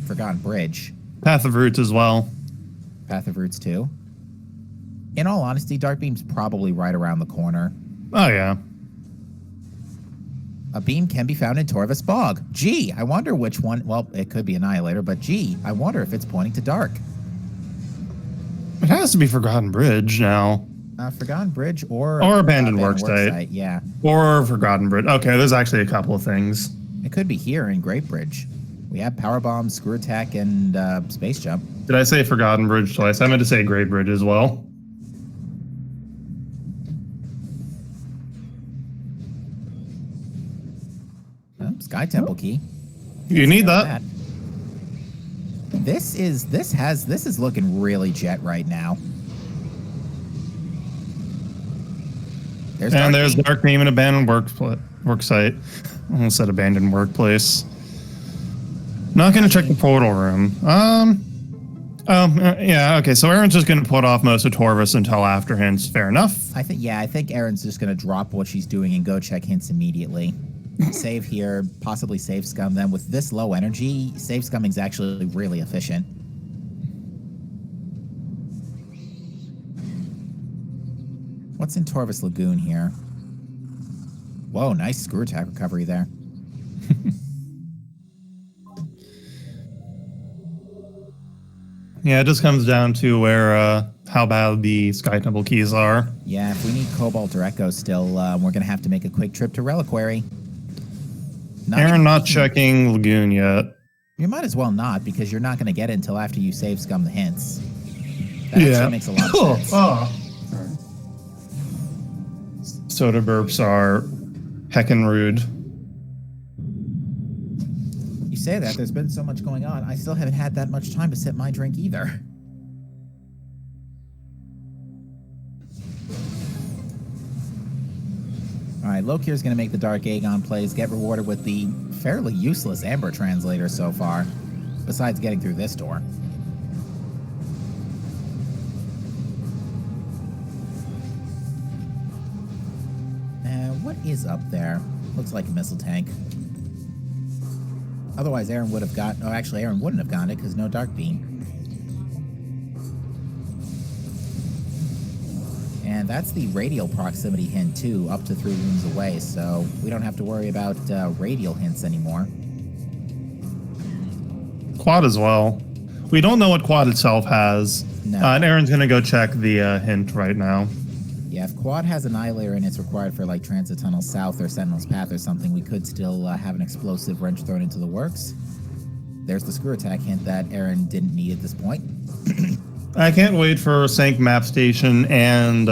Forgotten Bridge. Path of Roots as well. Path of Roots too. In all honesty, Dark Beam's probably right around the corner. Oh, yeah. A beam can be found in Torvus Bog. Gee, I wonder which one... Well, it could be Annihilator, but gee, I wonder if it's pointing to Dark. It has to be Forgotten Bridge now. Forgotten Bridge or Abandoned Worksite. Yeah. Or Forgotten Bridge. Okay, there's actually a couple of things. It could be here in Great Bridge. We have Power Bomb, Screw Attack, and Space Jump. Did I say Forgotten Bridge twice? I meant to say Great Bridge as well. Sky Temple key. You need that. This is looking really jet right now. There's Dark Beam and Abandoned Worksite. I almost said Abandoned Workplace. Not going to check the portal room. Yeah, okay, so Aaron's just going to put off most of Torvus until after hints. Fair enough. I think Aaron's just going to drop what she's doing and go check hints immediately. Save here, possibly save scum them. With this low energy, save scumming's actually really efficient. What's in Torvus Lagoon here? Whoa, nice Screw Attack recovery there. Yeah, it just comes down to where how bad the Sky Temple keys are. Yeah, if we need Cobalt or Echo still, we're going to have to make a quick trip to Reliquary. Aaron not checking Lagoon yet. You might as well not, because you're not going to get it until after you save scum the hints. That actually makes a lot of sense. Soda burps are heckin' rude. You say that, there's been so much going on. I still haven't had that much time to sip my drink either. Alright, Lokir's going to make the Dark Aegon plays, get rewarded with the fairly useless Amber Translator so far, besides getting through this door. What is up there? Looks like a missile tank. Otherwise, Aaron would have got... Oh, actually, Aaron wouldn't have gotten it because no Dark Beam. And that's the radial proximity hint, too, up to 3 rooms away, so we don't have to worry about radial hints anymore. Quad as well. We don't know what Quad itself has. No. And Aaron's going to go check the hint right now. Yeah, if Quad has Annihilator and it's required for, like, Transit Tunnel South or Sentinel's Path or something, we could still have an explosive wrench thrown into the works. There's the Screw Attack hint that Aaron didn't need at this point. I can't wait for Sank Map Station and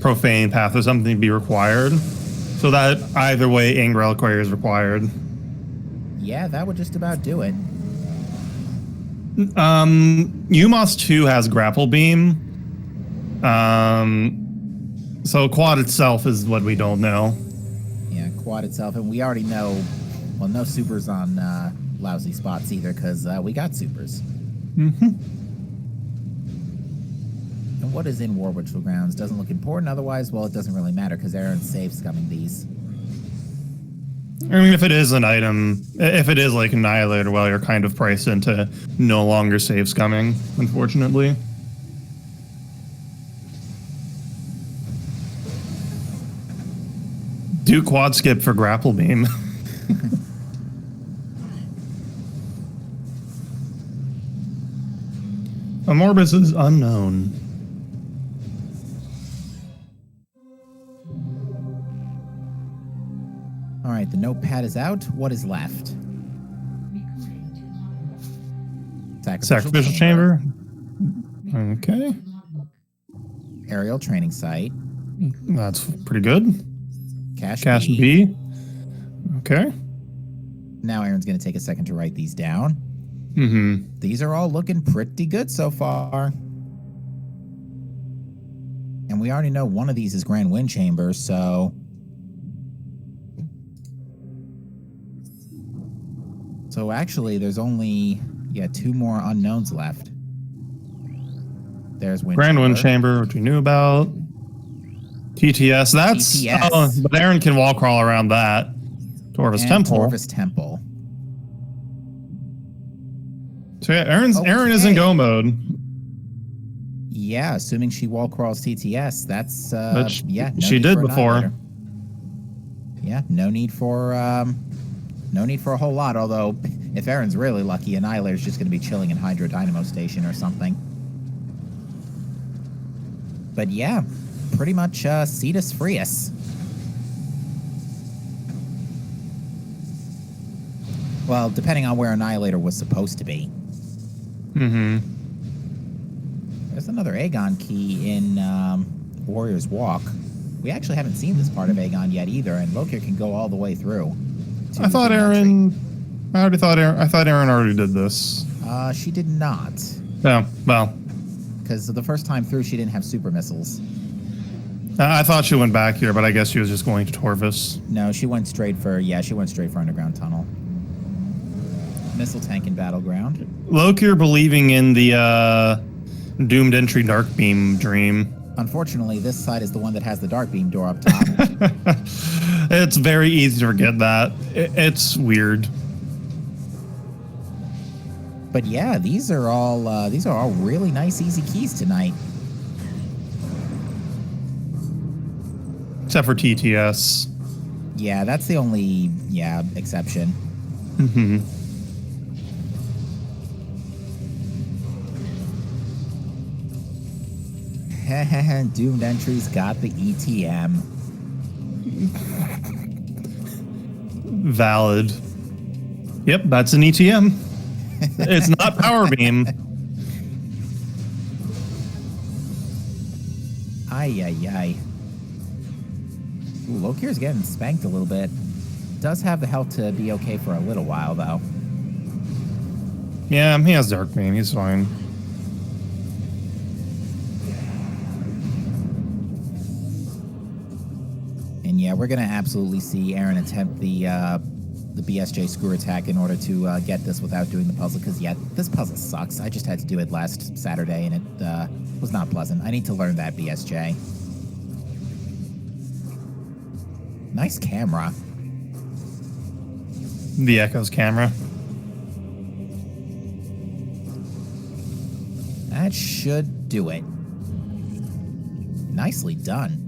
Profane Path or something to be required, so that either way, Ing Reliquary is required. Yeah, that would just about do it. UMOS 2 has grapple beam. So quad itself is what we don't know. Yeah, quad itself, and we already know. Well, no supers on lousy spots either, because we got supers. Mm-hmm. And what is in Warwichville Grounds doesn't look important. Otherwise, well, it doesn't really matter because Aaron's safe scumming these. I mean, if it is an item, if it is like Annihilator, well, you're kind of priced into no longer save scumming, unfortunately. Do quad skip for grapple beam. Amorbus is unknown. All right, the notepad is out. What is left? Sacrificial chamber. Okay. Aerial training site. That's pretty good. Cache B. Okay. Now Aaron's going to take a second to write these down. Mm-hmm. These are all looking pretty good so far. And we already know one of these is Grand Wind Chamber, so... So actually, there's only, two more unknowns left. There's Grand Wind Chamber, which we knew about. TTS, that's... TTS. But Aaron can wall crawl around that. Torvus Temple. Torvus Temple. So yeah, Aaron is in go mode. Yeah, assuming she wall crawls TTS, that's no she did before. Yeah, no need for a whole lot. Although, if Aaron's really lucky, Annihilator's just going to be chilling in Hydro Dynamo Station or something. But yeah, pretty much Cetus Freus. Well, depending on where Annihilator was supposed to be. Mm-hmm. There's another Aegon key in Warrior's Walk. We actually haven't seen this part of Aegon yet either, and Lokir can go all the way through. I thought Aaron already did this. She did not. Yeah, well. Because the first time through, she didn't have super missiles. I thought she went back here, but I guess she was just going to Torvus. No, she went straight for Underground Tunnel. Missile tank in Battleground. Lokir believing in the doomed entry dark beam dream. Unfortunately, this side is the one that has the dark beam door up top. It's very easy to forget that. It's weird. But yeah, these are all really nice, easy keys tonight. Except for TTS. Yeah, that's the only exception. Mm-hmm. Doomed entries got the ETM. Valid. Yep, that's an ETM. It's not power beam. Ay. Ooh, Lokir's getting spanked a little bit. Does have the health to be okay for a little while, though. Yeah, he has dark beam. He's fine. And yeah, we're gonna absolutely see Aaron attempt the BSJ screw attack in order to get this without doing the puzzle. Because this puzzle sucks. I just had to do it last Saturday, and it was not pleasant. I need to learn that BSJ. Nice camera. The Echo's camera. That should do it. Nicely done.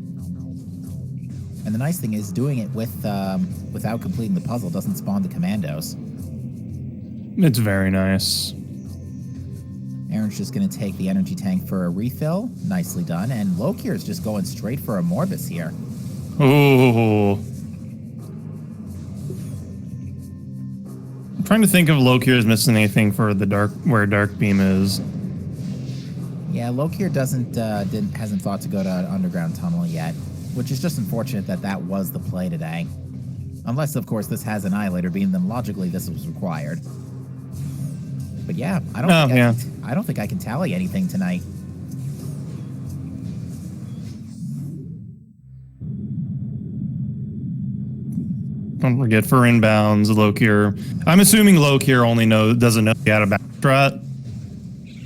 And the nice thing is, doing it without completing the puzzle doesn't spawn the commandos. It's very nice. Aaron's just going to take the energy tank for a refill. Nicely done. And Lokir is just going straight for a Morbus here. Ooh. I'm trying to think if Lokir is missing anything for the where Dark Beam is. Yeah, Lokir hasn't thought to go to Underground Tunnel yet, which is just unfortunate that was the play today. Unless, of course, this has Annihilator Beam, then logically this was required. But yeah, I don't think I can tally anything tonight. Don't forget for inbounds, Lokir. I'm assuming Lokir only doesn't know he had a backstrat.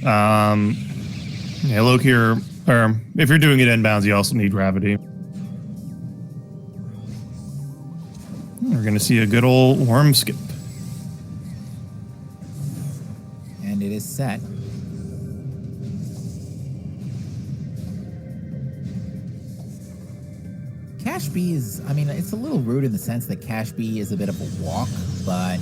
Yeah, Lokir, or if you're doing it inbounds, you also need gravity. We're gonna see a good old worm skip. And it is set. Cash B is, I mean, it's a little rude in the sense that Cash B is a bit of a walk, but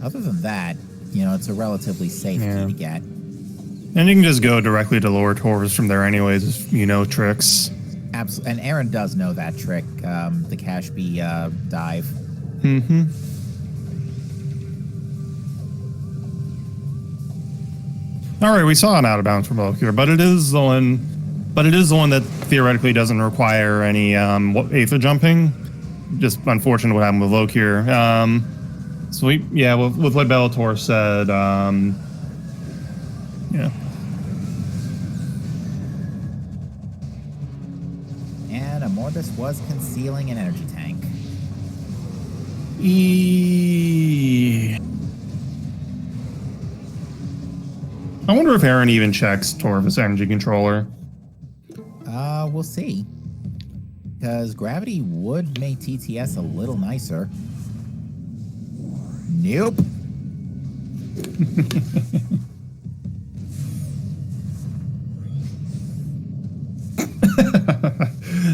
other than that, you know, it's a relatively safe key to get. And you can just go directly to lower Torvus from there anyways, if you know tricks. Absolutely. And Aaron does know that trick, the Cash B dive. Mm-hmm. All right, we saw an out of bounds from Lokir, but it is the one that theoretically doesn't require any Aether jumping. Just unfortunate what happened with Lokir. So with what Bellator said, yeah. And Amorthus was concealing an energy tank. I wonder if Aaron even checks Torvus energy controller. We'll see. Because gravity would make TTS a little nicer. Nope.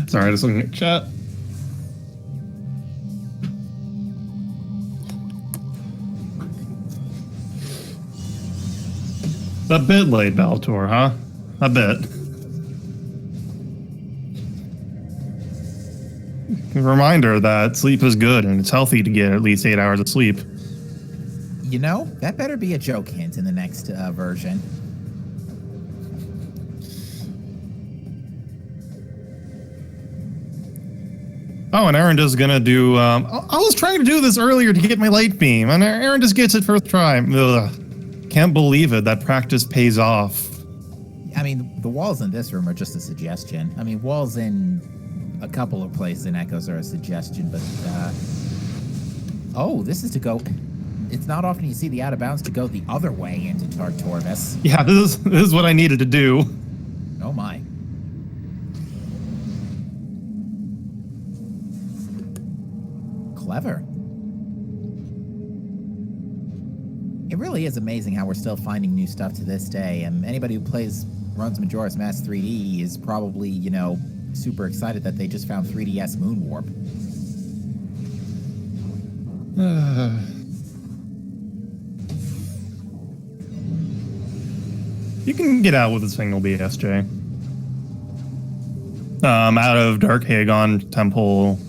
Sorry, just looking at chat. A bit late, Bellator, huh? A bit. A reminder that sleep is good and it's healthy to get at least 8 hours of sleep. You know, that better be a joke hint in the next version. Oh, and Aaron just gonna do. I was trying to do this earlier to get my light beam, and Aaron just gets it first try. Ugh. Can't believe it. That practice pays off. I mean, the walls in this room are just a suggestion. I mean, walls in a couple of places in Echoes are a suggestion, but oh, this is to go. It's not often you see the out of bounds to go the other way into Torvus. Yeah, this is what I needed to do. Oh my. Clever. It really is amazing how we're still finding new stuff to this day, and anybody who runs Majora's Mask 3D is probably, you know, super excited that they just found 3DS Moon Warp. You can get out with a single BSJ. Out of Dark Hagon Temple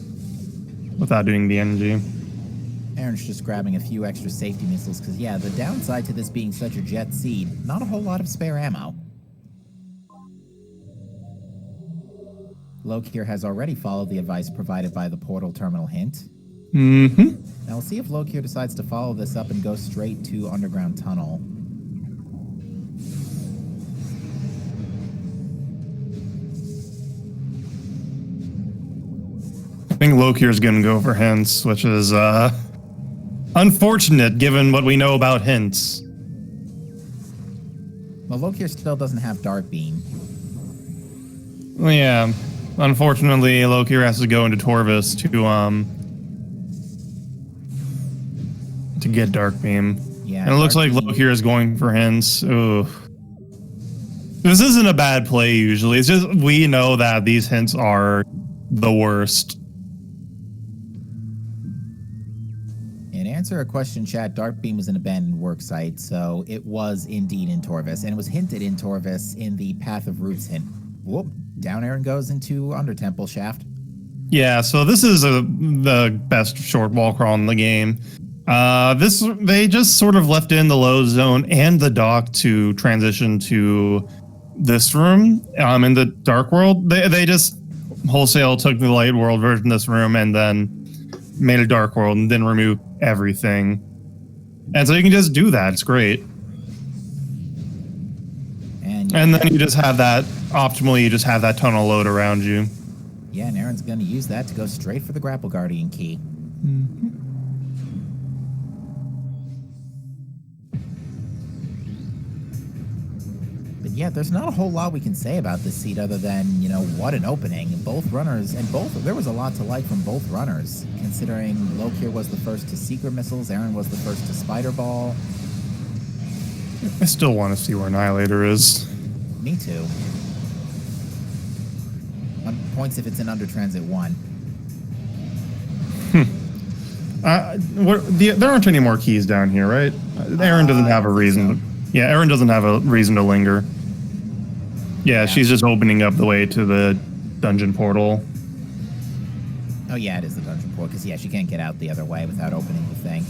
without doing the energy. Aaron's just grabbing a few extra safety missiles because, yeah, the downside to this being such a jet seed, not a whole lot of spare ammo. Lokir has already followed the advice provided by the portal terminal hint. Mm-hmm. Now we'll see if Lokir decides to follow this up and go straight to underground tunnel. I think Lokir's gonna go for hints, which is unfortunate given what we know about hints. Well, Lokir still doesn't have Dark Beam. Well, yeah. Unfortunately, Lokir has to go into Torvus to get Dark Beam. Yeah. And it looks like Lokir is going for hints. Ooh. This isn't a bad play usually. It's just we know that these hints are the worst. In answer a question, chat, Dark Beam was an abandoned work site, so it was indeed in Torvus, and it was hinted in Torvus in the Path of Roots hint. Whoop, down Aaron goes into Under Temple shaft. Yeah, so this is the best short wall crawl in the game. They just sort of left in the low zone and the dock to transition to this room in the Dark World. They just wholesale took the Light World version of this room and then made a Dark World and then removed everything. And so you can just do that. It's great. And then you just have that, optimally, you just have that tunnel load around you. Yeah, and Aaron's going to use that to go straight for the Grapple Guardian key. But yeah, there's not a whole lot we can say about this seat other than, you know, what an opening. Both runners, there was a lot to like from both runners, considering Lokir was the first to Secret Missiles, Aaron was the first to Spider Ball. I still want to see where Annihilator is. Me too. Points if it's in under Transit 1. There aren't any more keys down here, right? Aaron doesn't have a reason. So. Yeah, Aaron doesn't have a reason to linger. Yeah, she's just opening up the way to the dungeon portal. Oh yeah, it is the dungeon portal, because yeah, she can't get out the other way without opening the thing.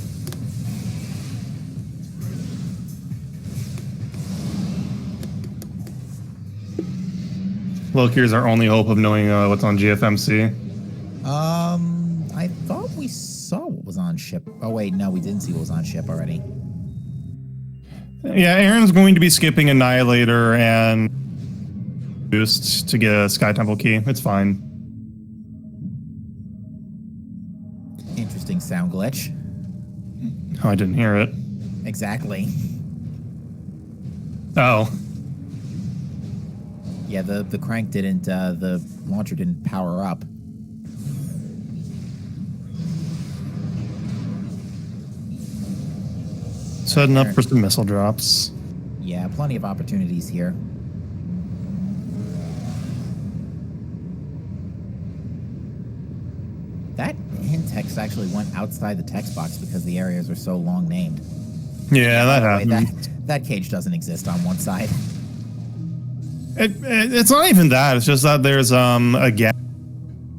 Lokir's our only hope of knowing what's on GFMC. I thought we saw what was on ship. Oh wait, no, we didn't see what was on ship already. Yeah, Aaron's going to be skipping Annihilator and Boost to get a Sky Temple key. It's fine. Interesting sound glitch. Oh, I didn't hear it. Exactly. Oh. Yeah, the crank didn't, the launcher didn't power up. Setting up for some missile drops. Yeah, plenty of opportunities here. That hint text actually went outside the text box because the areas are so long named. Yeah, that happened. That cage doesn't exist on one side. It's not even that. It's just that there's a gap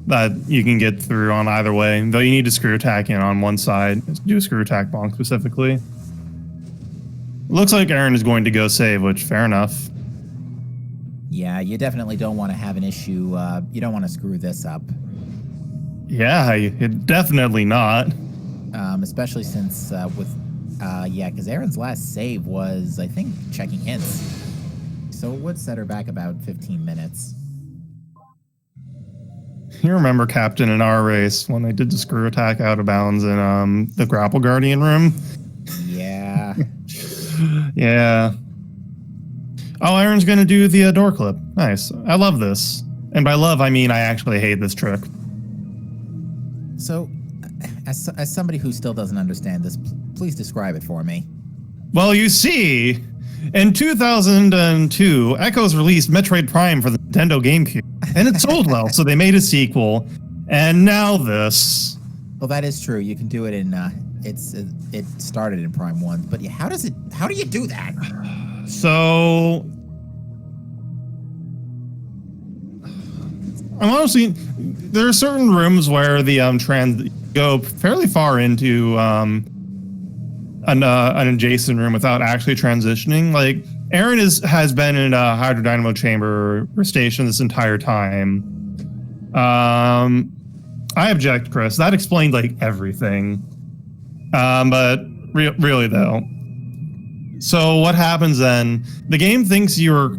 that you can get through on either way. Though you need to screw attack in on one side. Do a screw attack bonk specifically. Looks like Aaron is going to go save, which fair enough. Yeah, you definitely don't want to have an issue. You don't want to screw this up. Yeah, definitely not. Especially since because Aaron's last save was, I think, checking hints. So it would set her back about 15 minutes. You remember, Captain, in our race when they did the screw attack out of bounds in the Grapple Guardian room? Yeah. Yeah. Oh, Aaron's going to do the door clip. Nice. I love this. And by love, I mean I actually hate this trick. So, as somebody who still doesn't understand this, please describe it for me. Well, you see, in 2002, Echoes released Metroid Prime for the Nintendo GameCube, and it sold well, so they made a sequel, and now this. Well, that is true. You can do it in, it started in Prime 1, but yeah, how do you do that? So, I'm honestly, there are certain rooms where the go fairly far into an adjacent room without actually transitioning. Like Aaron has been in a hydrodynamo chamber station this entire time. I object, Chris. That explained like everything. But really though. So what happens then? The game thinks you're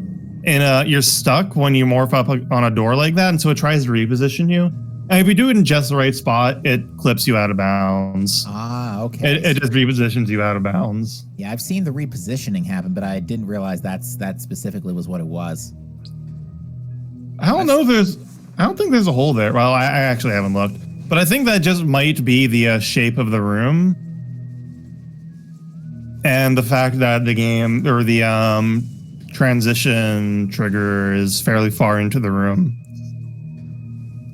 stuck when you morph up on a door like that, and so it tries to reposition you. And if you do it in just the right spot, it clips you out of bounds. Ah, okay. It just repositions you out of bounds. Yeah, I've seen the repositioning happen, but I didn't realize that specifically was what it was. I don't think there's a hole there. Well, I actually haven't looked, but I think that just might be the shape of the room. And the fact that the game or the transition trigger is fairly far into the room.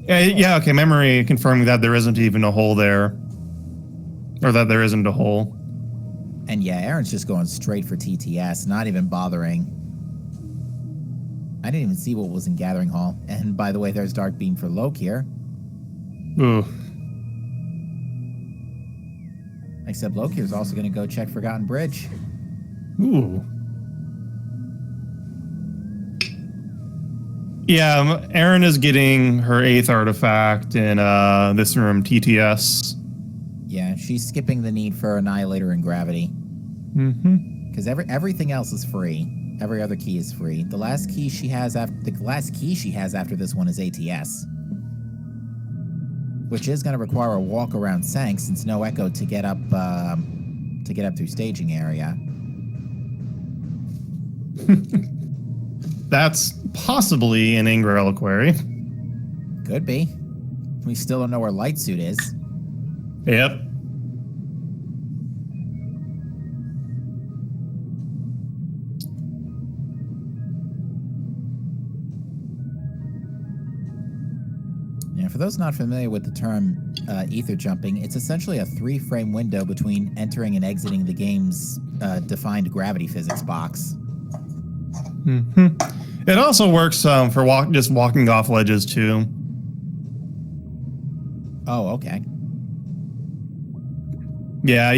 Yeah, okay, memory confirming that there isn't even a hole there. Or that there isn't a hole. And yeah, Aaron's just going straight for TTS, not even bothering. I didn't even see what was in Gathering Hall. And by the way, there's Dark Beam for Lokir. Ooh. Except Lokir's also going to go check Forgotten Bridge. Ooh. Yeah, Erin is getting her 8th artifact in this room, TTS. Yeah, she's skipping the need for Annihilator and Gravity. Mm-hmm. Because everything else is free. Every other key is free. The last key she has after this one is ATS, which is going to require a walk around Sank since no echo to get up through staging area. That's possibly an Ingra reliquary. Could be. We still don't know where Light Suit is. Yep. Now, for those not familiar with the term ether jumping, it's essentially a 3-frame window between entering and exiting the game's defined gravity physics box. Mm-hmm. It also works for just walking off ledges too. Oh, okay. Yeah,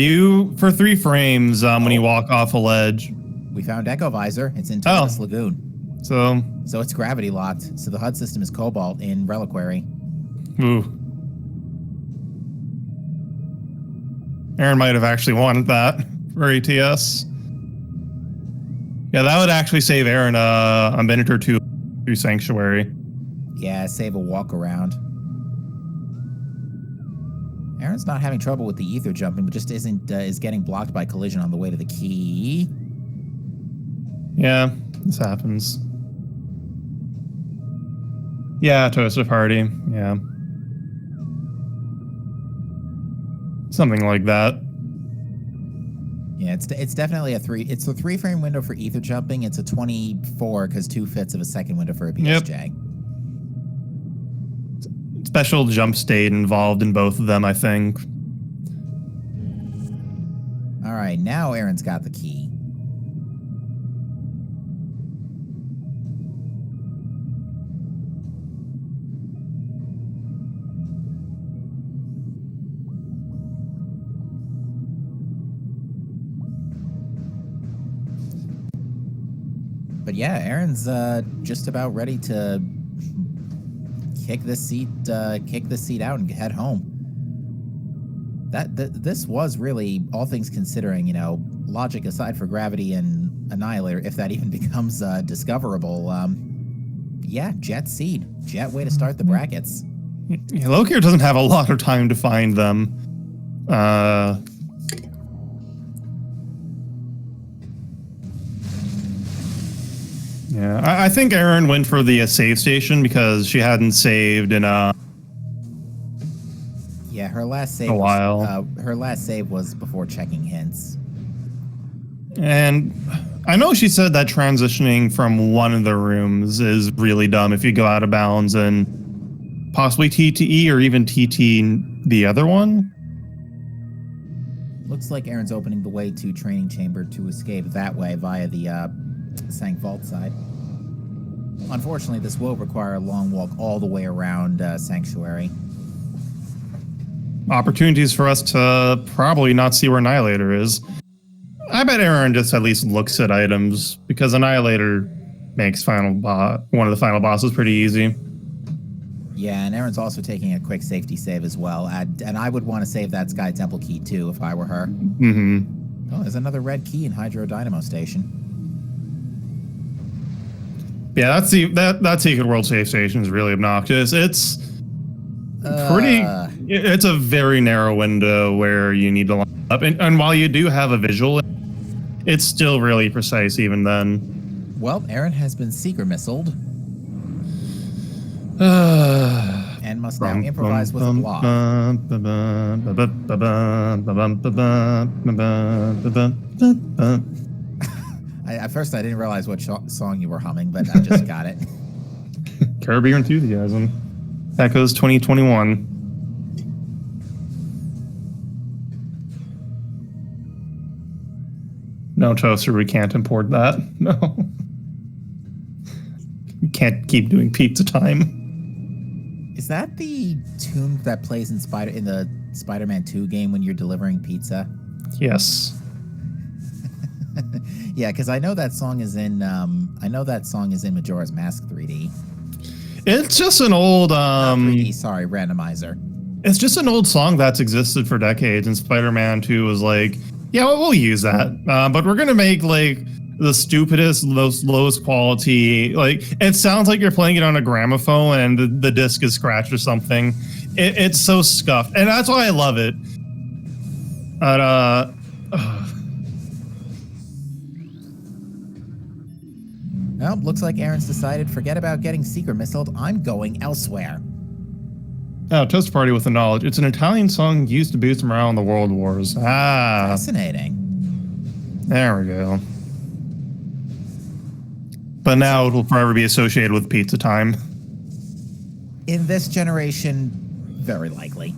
for 3 frames when you walk off a ledge. We found Echo Visor. It's in Tortoise Lagoon. So it's gravity locked. So the HUD system is Cobalt in Reliquary. Ooh. Aaron might have actually wanted that for ATS. Yeah, that would actually save Aaron a minute or two through Sanctuary. Yeah, save a walk around. Aaron's not having trouble with the ether jumping, but just is getting blocked by collision on the way to the key. Yeah, this happens. Yeah, Toaster Party. Yeah. Something like that. Yeah, it's definitely a 3. It's a 3-frame window for ether jumping. It's a 24 because 2/5 of a second window for a BSJ. Yep. Special jump state involved in both of them, I think. All right, now Aaron's got the key. But yeah, Aaron's just about ready to kick this seat out and head home. This was really, all things considering, logic aside for Gravity and Annihilator, if that even becomes discoverable. Yeah, Jet Seed, Jet way to start the brackets. Yeah, Lokir doesn't have a lot of time to find them. Yeah, I think Aaron went for the save station because she hadn't saved in yeah, her last save a while. Her last save was before checking hints. And I know she said that transitioning from one of the rooms is really dumb if you go out of bounds and possibly TTE or even TT the other one. Looks like Aaron's opening the way to Training Chamber to escape that way via the Sank Vault side. Unfortunately, this will require a long walk all the way around Sanctuary. Opportunities for us to probably not see where Annihilator is. I bet Aaron just at least looks at items because Annihilator makes one of the final bosses pretty easy. Yeah, and Aaron's also taking a quick safety save as well. And I would want to save that Sky Temple key too if I were her. Mm-hmm. Oh, there's another red key in Hydro Dynamo Station. Yeah, that Secret World safe station is really obnoxious. It's pretty. It's a very narrow window where you need to line up, and while you do have a visual, it's still really precise even then. Well, Aaron has been secret missiled. And must now improvise with a block. At first, I didn't realize what song you were humming, but I just got it. Curb Your Enthusiasm. Echoes 2021. No, Toaster, we can't import that. No. We can't keep doing pizza time. Is that the tune that plays in the Spider-Man 2 game when you're delivering pizza? Yes. Yeah, because I know that song is in Majora's Mask 3D. It's just an old 3D, sorry, Randomizer. It's just an old song that's existed for decades, and Spider-Man 2 was like, yeah, we'll use that, but we're gonna make like the stupidest, lowest quality. Like, it sounds like you're playing it on a gramophone and the disc is scratched or something. It's so scuffed, and that's why I love it. But Well, looks like Aaron's decided, forget about getting secret missiled. I'm going elsewhere. Oh, Toast Party with the Knowledge. It's an Italian song used to boost morale in the World Wars. Ah. Fascinating. There we go. But now it will forever be associated with pizza time. In this generation, very likely.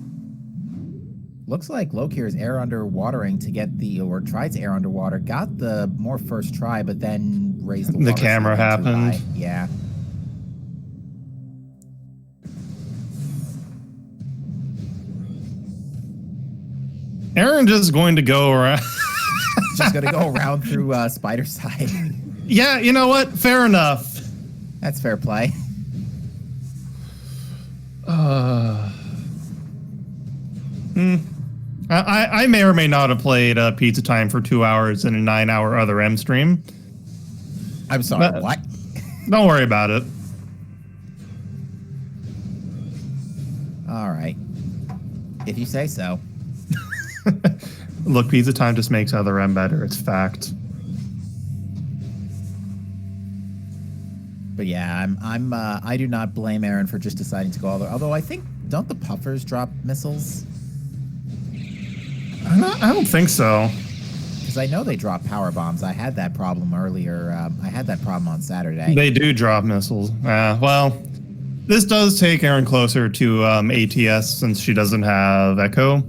Looks like Lokir's air underwatering to get the, or tried to air underwater, got the more first try, but then raised the water. The camera happened. Yeah. Aaron just going to go around. Just going to go around through Spider Side. Yeah, you know what? Fair enough. That's fair play. I may or may not have played Pizza Time for 2 hours in a 9-hour other M stream. I'm sorry, what? Don't worry about it. All right. If you say so. Look, Pizza Time just makes other M better. It's fact. But yeah, I do not blame Aaron for just deciding to go all the way. Although I think, don't the puffers drop missiles? I don't think so. Because I know they drop power bombs. I had that problem earlier. I had that problem on Saturday. They do drop missiles. Well, this does take Aaron closer to ATS since she doesn't have Echo.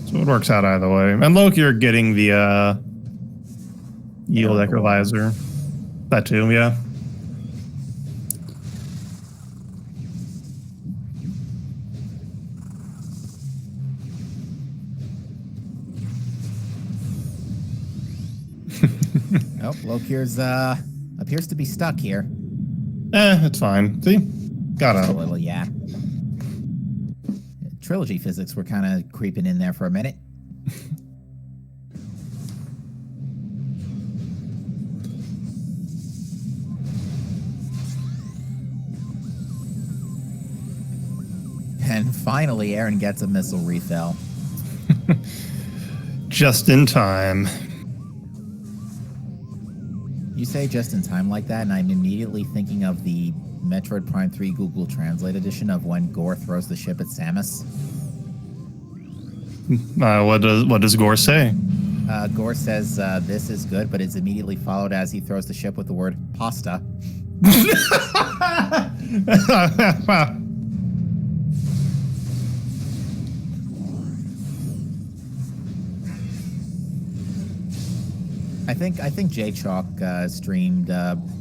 So it works out either way. And Lokir getting the yield equalizer. That too, yeah. Nope, Lokir's appears to be stuck here. It's fine. See? Got Just out. a little, yeah. Trilogy physics were kind of creeping in there for a minute. And finally, Aaron gets a missile refill. Just in time. You say just in time like that, and I'm immediately thinking of the Metroid Prime 3 Google Translate edition of when Gore throws the ship at Samus. What does Gore say? Gore says, this is good, but it's immediately followed as he throws the ship with the word pasta. I think Jay Chalk streamed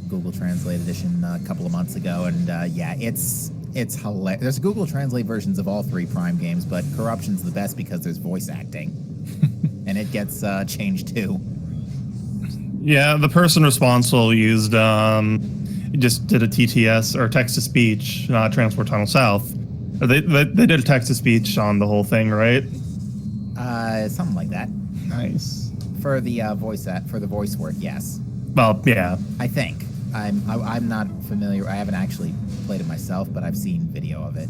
Google Translate edition a couple of months ago, and yeah, it's hilarious. There's Google Translate versions of all 3 Prime games, but Corruption's the best because there's voice acting, and it gets changed too. Yeah, the person responsible used just did a TTS or text to speech, Transport Tunnel South. They did a text to speech on the whole thing, right? Something like that. Nice. For the voice work, yes. Well, yeah. I think I'm not familiar. I haven't actually played it myself, but I've seen video of it.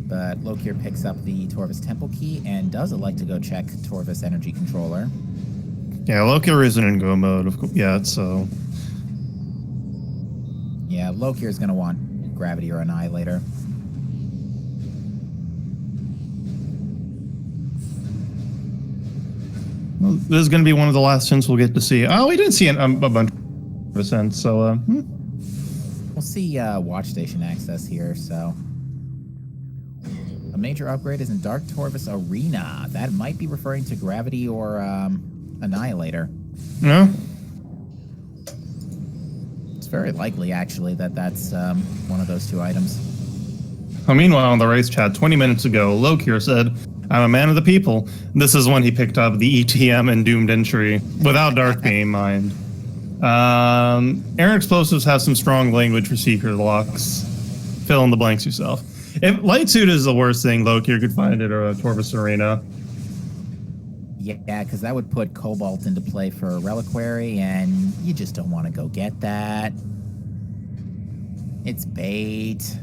But Lokir picks up the Torvus Temple key and does elect to go check Torvus Energy Controller. Yeah, Lokir isn't in go mode yet, so. Yeah, Lokir's gonna want Gravity or Annihilator. Well, this is going to be one of the last hints we'll get to see. Oh, we didn't see a bunch of hints, so We'll see watch station access here, so. A major upgrade is in Dark Torvus Arena. That might be referring to Gravity or Annihilator. No. It's very likely, actually, that that's one of those 2 items. Well, meanwhile, in the race chat 20 minutes ago, Lokir said, "I'm a man of the people." This is when he picked up the ETM and Doomed entry without Dark Beam, mind. Erinexplosives has some strong language for secret locks. fill in the blanks yourself. If light suit is the worst thing Lokir could find at a Torvus Arena. Yeah, because that would put Cobalt into play for a Reliquary, and you just don't want to go get that. It's bait.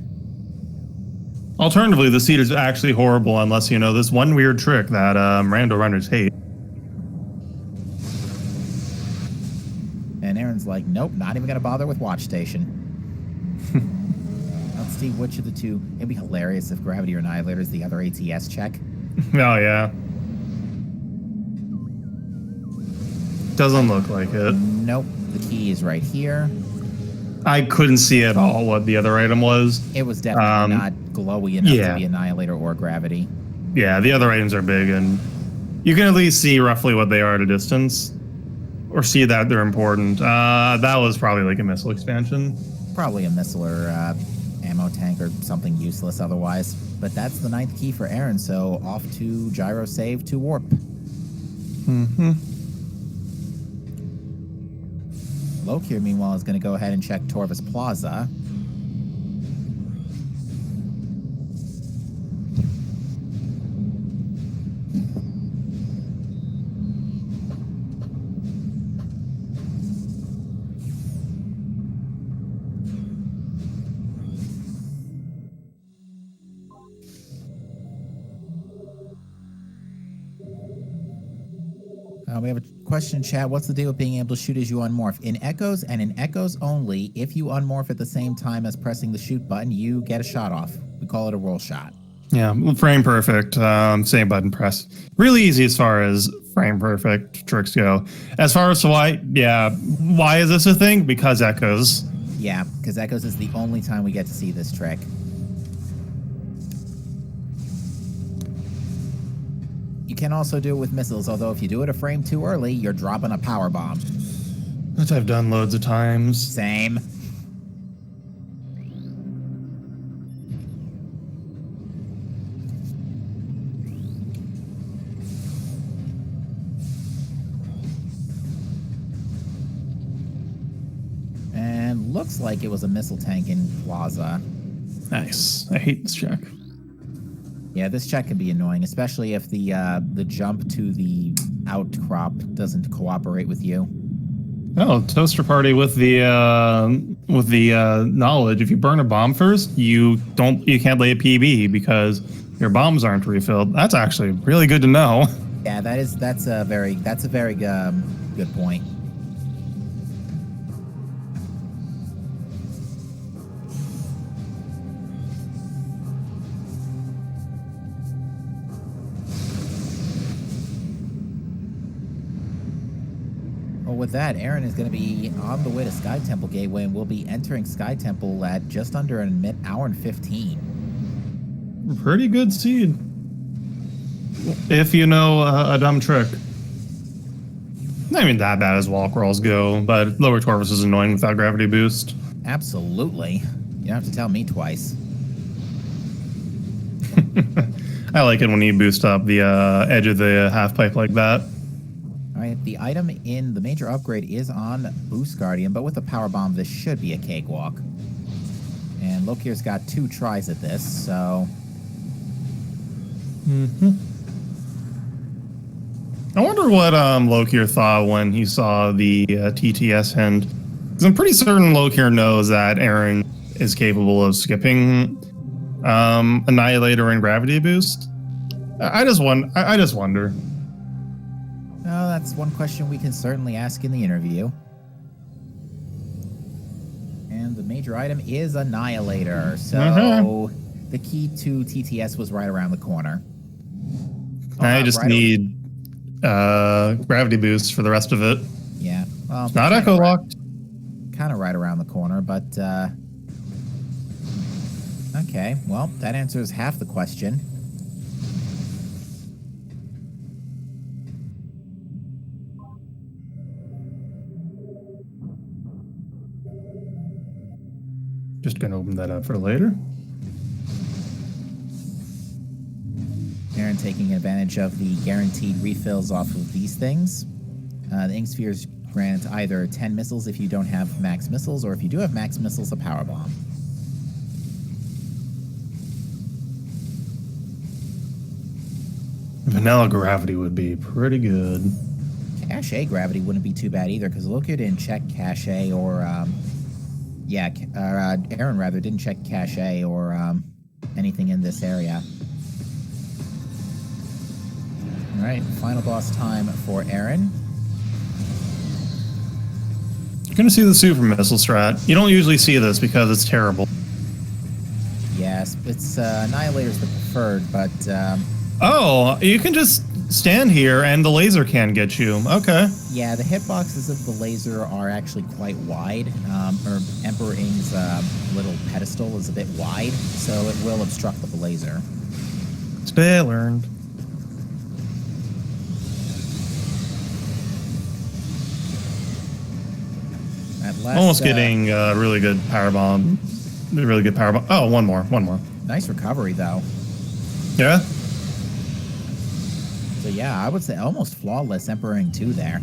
Alternatively, the seat is actually horrible unless you know this one weird trick that rando runners hate. And Aaron's like, nope, not even going to bother with Watch Station. Let's see which of the two. It'd be hilarious if Gravity or Annihilator is the other ATS check. Oh, yeah. Doesn't look like it. Nope, the key is right here. I couldn't see at all what the other item was. It was definitely not glowy enough to be Annihilator or Gravity. Yeah, the other items are big, and you can at least see roughly what they are at a distance. Or see that they're important. That was probably like a missile expansion. Probably a missile or ammo tank or something useless otherwise. But that's the 9th key for Aaron, so off to gyro save to warp. Lokir, meanwhile, is going to go ahead and check Torvus Plaza. We have a question in chat. What's the deal with being able to shoot as you unmorph? In Echoes and in Echoes only, if you unmorph at the same time as pressing the shoot button, you get a shot off. We call it a roll shot. Yeah, frame perfect, same button press. Really easy as far as frame perfect tricks go. As far as why is this a thing? Because Echoes. Yeah, because Echoes is the only time we get to see this trick. You can also do it with missiles, although if you do it a frame too early, you're dropping a power bomb. Which I've done loads of times. Same. And looks like it was a missile tank in Plaza. Nice. I hate this check. Yeah, this check can be annoying, especially if the jump to the outcrop doesn't cooperate with you. Oh, toaster party with the knowledge. If you burn a bomb first, you can't lay a PB because your bombs aren't refilled. That's actually really good to know. Yeah, that's a very good point. With that, Aaron is going to be on the way to Sky Temple Gateway, and we'll be entering Sky Temple at just under an hour and 15. Pretty good seed. If you know a dumb trick. Not even that bad as wall crawls go, but lower Torvus is annoying without gravity boost. Absolutely. You don't have to tell me twice. I like it when you boost up the edge of the half pipe like that. All right, the item in the major upgrade is on Boost Guardian, but with a power bomb, this should be a cakewalk. And Lokir's got 2 tries at this, so... I wonder what Lokir thought when he saw the TTS hint. Because I'm pretty certain Lokir knows that Aaron is capable of skipping Annihilator and Gravity Boost. I just wonder. Oh, that's one question we can certainly ask in the interview. And the major item is Annihilator, so the key to TTS was right around the corner. I just need Gravity Boost for the rest of it. Yeah. Well, not Echo Locked. Kind of right around the corner, but... Okay, well, that answers half the question. Just gonna open that up for later. Aaron taking advantage of the guaranteed refills off of these things. The ink spheres grant either 10 missiles if you don't have max missiles, or if you do have max missiles, a power bomb. Vanilla gravity would be pretty good. Cache gravity wouldn't be too bad either, because Lokir didn't check cache or, Aaron rather didn't check cache or anything in this area. All right, final boss time for Aaron. You're going to see the super missile strat. You don't usually see this because it's terrible. Yes, it's Annihilator's the preferred, but... oh, you can just stand here and the laser can get you. Okay. Yeah, the hitboxes of the laser are actually quite wide. Or Emperor Ing's little pedestal is a bit wide, so it will obstruct the laser. Today I learned. Almost getting really good power bomb. Really good power bomb. Oh, one more. Nice recovery, though. Yeah? So yeah, I would say almost flawless Emperor Ing 2 there.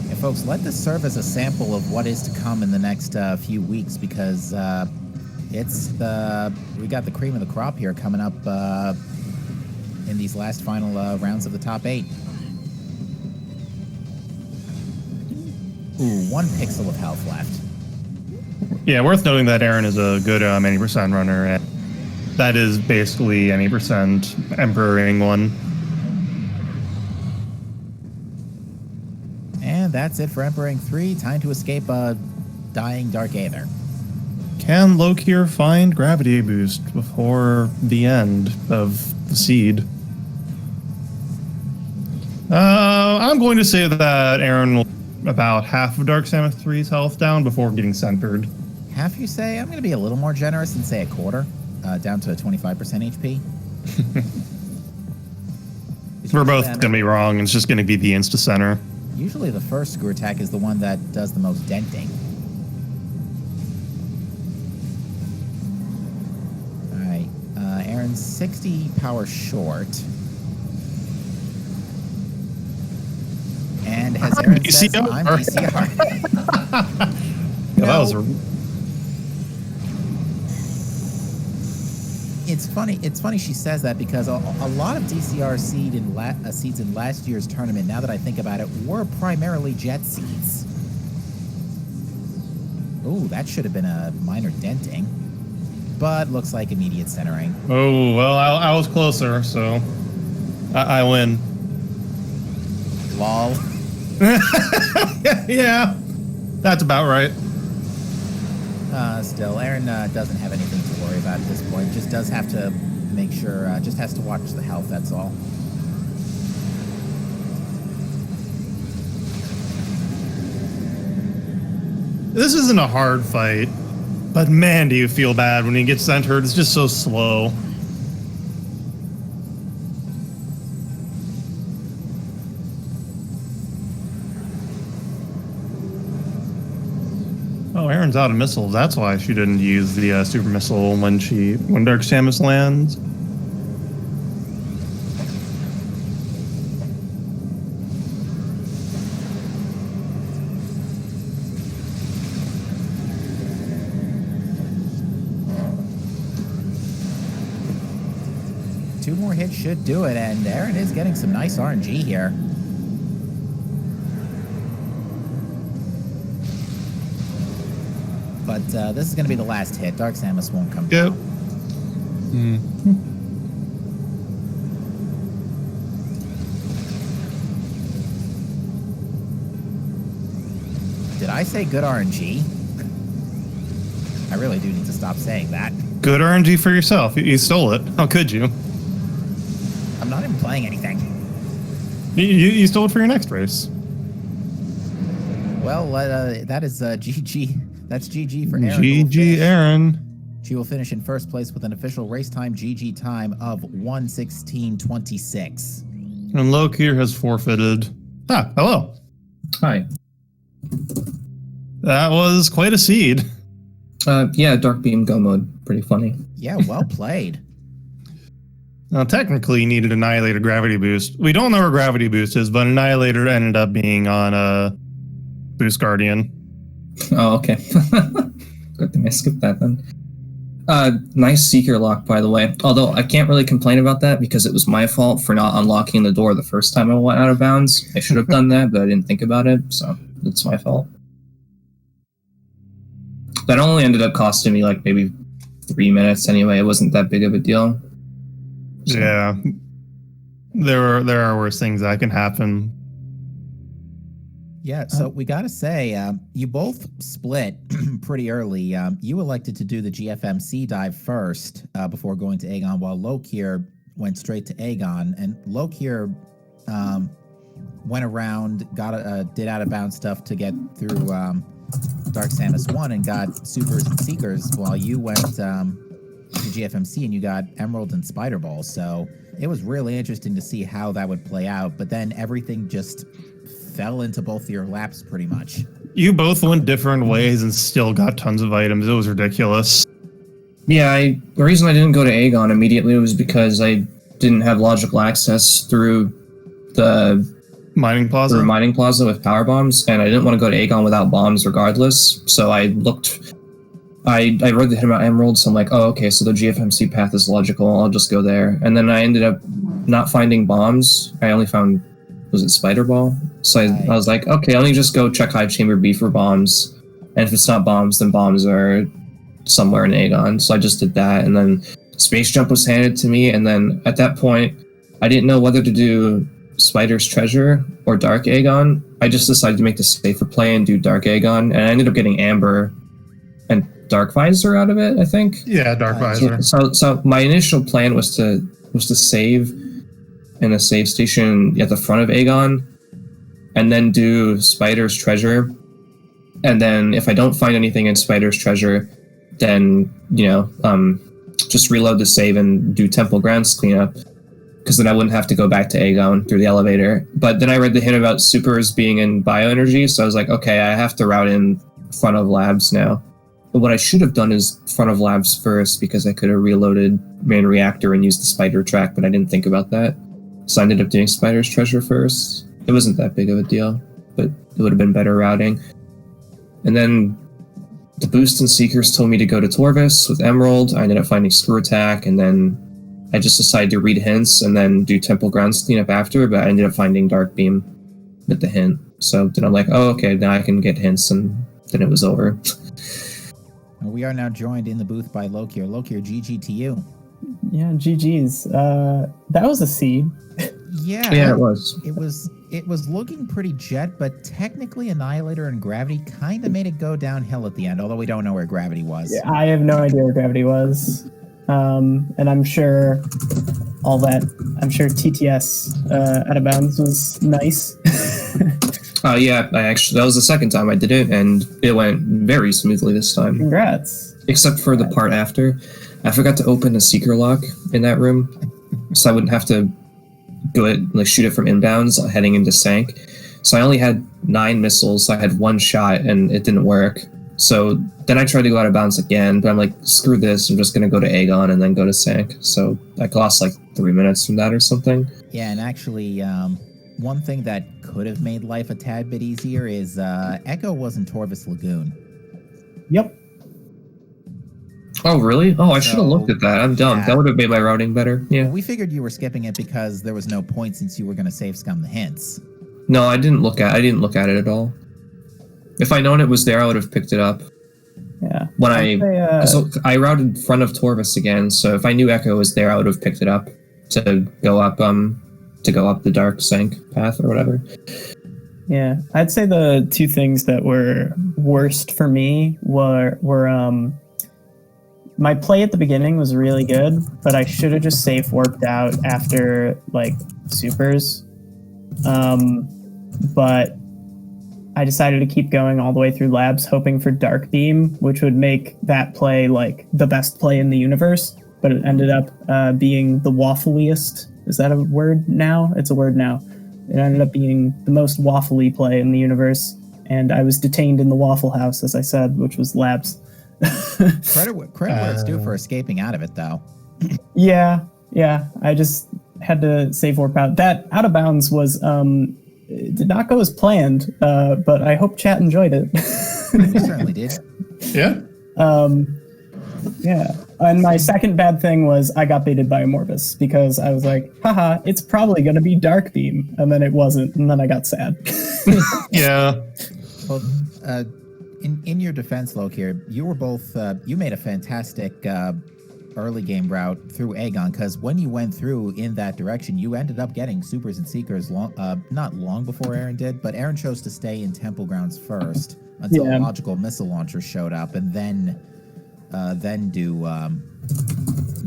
Yeah, folks, let this serve as a sample of what is to come in the next few weeks, because we got the cream of the crop here coming up in these last final rounds of the top 8. Ooh, 1 pixel of health left. Yeah, worth noting that Aaron is a good many percent runner, and that is basically any percent Emperor Ing 1. And that's it for Emperor Ing 3. Time to escape a dying Dark Aether. Can Lokir find gravity boost before the end of the seed? I'm going to say that Aaron will about half of Dark Samus 3's health down before getting centered. Half, you say? I'm going to be a little more generous and say a quarter, down to 25% HP. We're both going to be wrong. It's just going to be the insta-center. Usually the first screw attack is the one that does the most denting. Alright, Aaron's 60 power short. And as Aaron says, I'm DCR. Yeah, that was It's funny she says that, because a lot of DCR seeds in last year's tournament, now that I think about it, were primarily jet seeds. Ooh, that should have been a minor denting. But looks like immediate centering. Oh, well, I was closer, so I win. Lol. Yeah, that's about right. Still, Aaron doesn't have anything to worry about at this point. Just does have to make sure, just has to watch the health, that's all. This isn't a hard fight, but man, do you feel bad when he gets centered. It's just so slow. Oh, Aaron's out of missiles. That's why she didn't use the super missile when Dark Samus lands. Two more hits should do it, and Aaron is getting some nice RNG here. But this is going to be the last hit. Dark Samus won't come down. Did I say good RNG? I really do need to stop saying that. Good RNG for yourself. You stole it. How could you? I'm not even playing anything. You stole it for your next race. Well, that is GG. That's GG for Aaron. GG, Aaron. She will finish in first place with an official race time GG time of 1:16.26. And Lokir has forfeited. Ah, hello. Hi. That was quite a seed. Yeah, Dark Beam Go mode. Pretty funny. Yeah, well played. Now, technically, you needed Annihilator Gravity Boost. We don't know where Gravity Boost is, but Annihilator ended up being on Boost Guardian. Oh, okay. Good thing I skipped that then. Nice seeker lock, by the way. Although I can't really complain about that because it was my fault for not unlocking the door the first time I went out of bounds. I should have done that, but I didn't think about it, so it's my fault. That only ended up costing me like maybe 3 minutes anyway. It wasn't that big of a deal. So. Yeah. There are worse things that can happen. Yeah, so we got to say, you both split pretty early. You elected to do the GFMC dive first before going to Aegon, while Lokir went straight to Aegon. And Lokir went around, did out of bounds stuff to get through Dark Samus 1 and got Supers and Seekers, while you went to GFMC and you got Emerald and Spider Ball. So it was really interesting to see how that would play out. But then everything just fell into both of your laps pretty much. You both went different ways and still got tons of items. It was ridiculous. Yeah, the reason I didn't go to Aegon immediately was because I didn't have logical access through the Mining Plaza with power bombs, and I didn't want to go to Aegon without bombs regardless. So I read the hit about Emerald, so I'm like, oh, okay, so the GFMC path is logical. I'll just go there. And then I ended up not finding bombs. I only found, was it Spider Ball? So I was like, okay, let me just go check Hive Chamber B for bombs. And if it's not bombs, then bombs are somewhere in Aegon. So I just did that, and then Space Jump was handed to me, and then at that point, I didn't know whether to do Spider's Treasure or Dark Aegon. I just decided to make the safer play and do Dark Aegon, and I ended up getting Amber and Dark Visor out of it, I think. Yeah, Dark Visor. So my initial plan was to save in a save station at the front of Aegon, and then do Spider's Treasure. And then if I don't find anything in Spider's Treasure, then, just reload the save and do Temple Grounds cleanup, because then I wouldn't have to go back to Aegon through the elevator. But then I read the hint about supers being in bioenergy, so I was like, okay, I have to route in front of labs now. But what I should have done is front of labs first, because I could have reloaded main reactor and used the spider track, but I didn't think about that. So I ended up doing Spider's Treasure first. It wasn't that big of a deal, but it would have been better routing. And then the Boost and Seekers told me to go to Torvis with Emerald. I ended up finding Screw Attack, and then I just decided to read hints and then do Temple Grounds cleanup after, but I ended up finding Dark Beam with the hint. So then I'm like, oh, okay, now I can get hints, and then it was over. We are now joined in the booth by Lokir. Lokir, GG to you. Yeah, GG's. That was a seed. Yeah, it was. It was looking pretty jet, but technically Annihilator and Gravity kind of made it go downhill at the end, although we don't know where Gravity was. Yeah, I have no idea where Gravity was. And I'm sure TTS out of bounds was nice. Yeah, that was the second time I did it, and it went very smoothly this time. Congrats. Except for the part after. I forgot to open a seeker lock in that room, so I wouldn't have to shoot it from inbounds heading into Sank. So I only had 9 missiles, so I had 1 shot, and it didn't work. So then I tried to go out of bounds again, but I'm like, screw this, I'm just going to go to Aegon and then go to Sank. So I lost 3 minutes from that or something. Yeah, and actually, one thing that could have made life a tad bit easier is Echo was in Torvis Lagoon. Yep. Oh, really? Oh, I should have looked at that. I'm dumb. Yeah. That would have made my routing better. Yeah. Well, we figured you were skipping it because there was no point since you were going to save scum the hints. No, I didn't look at it at all. If I'd known it was there, I would have picked it up. Yeah. When I routed front of Torvis again, so if I knew Echo was there, I would have picked it up to go up the Dark Sank path or whatever. Yeah. I'd say the 2 things that were worst for me were my play at the beginning was really good, but I should have just safe warped out after supers. But I decided to keep going all the way through labs, hoping for Dark Beam, which would make that play the best play in the universe. But it ended up being the waffliest. Is that a word now? It's a word now. It ended up being the most waffly play in the universe, and I was detained in the Waffle House, as I said, which was labs. Credit where it's due for escaping out of it, though. Yeah. I just had to save warp out. That out of bounds was it did not go as planned, but I hope chat enjoyed it. You certainly did. Yeah. Yeah. And my second bad thing was I got baited by a Morbus because I was like, haha, it's probably going to be Dark Beam. And then it wasn't. And then I got sad. Yeah. Well, in your defense, Lokir, you were both, you made a fantastic early game route through Aegon, because when you went through in that direction, you ended up getting Supers and Seekers not long before Aaron did, but Aaron chose to stay in Temple Grounds first until a logical missile launcher showed up, and then do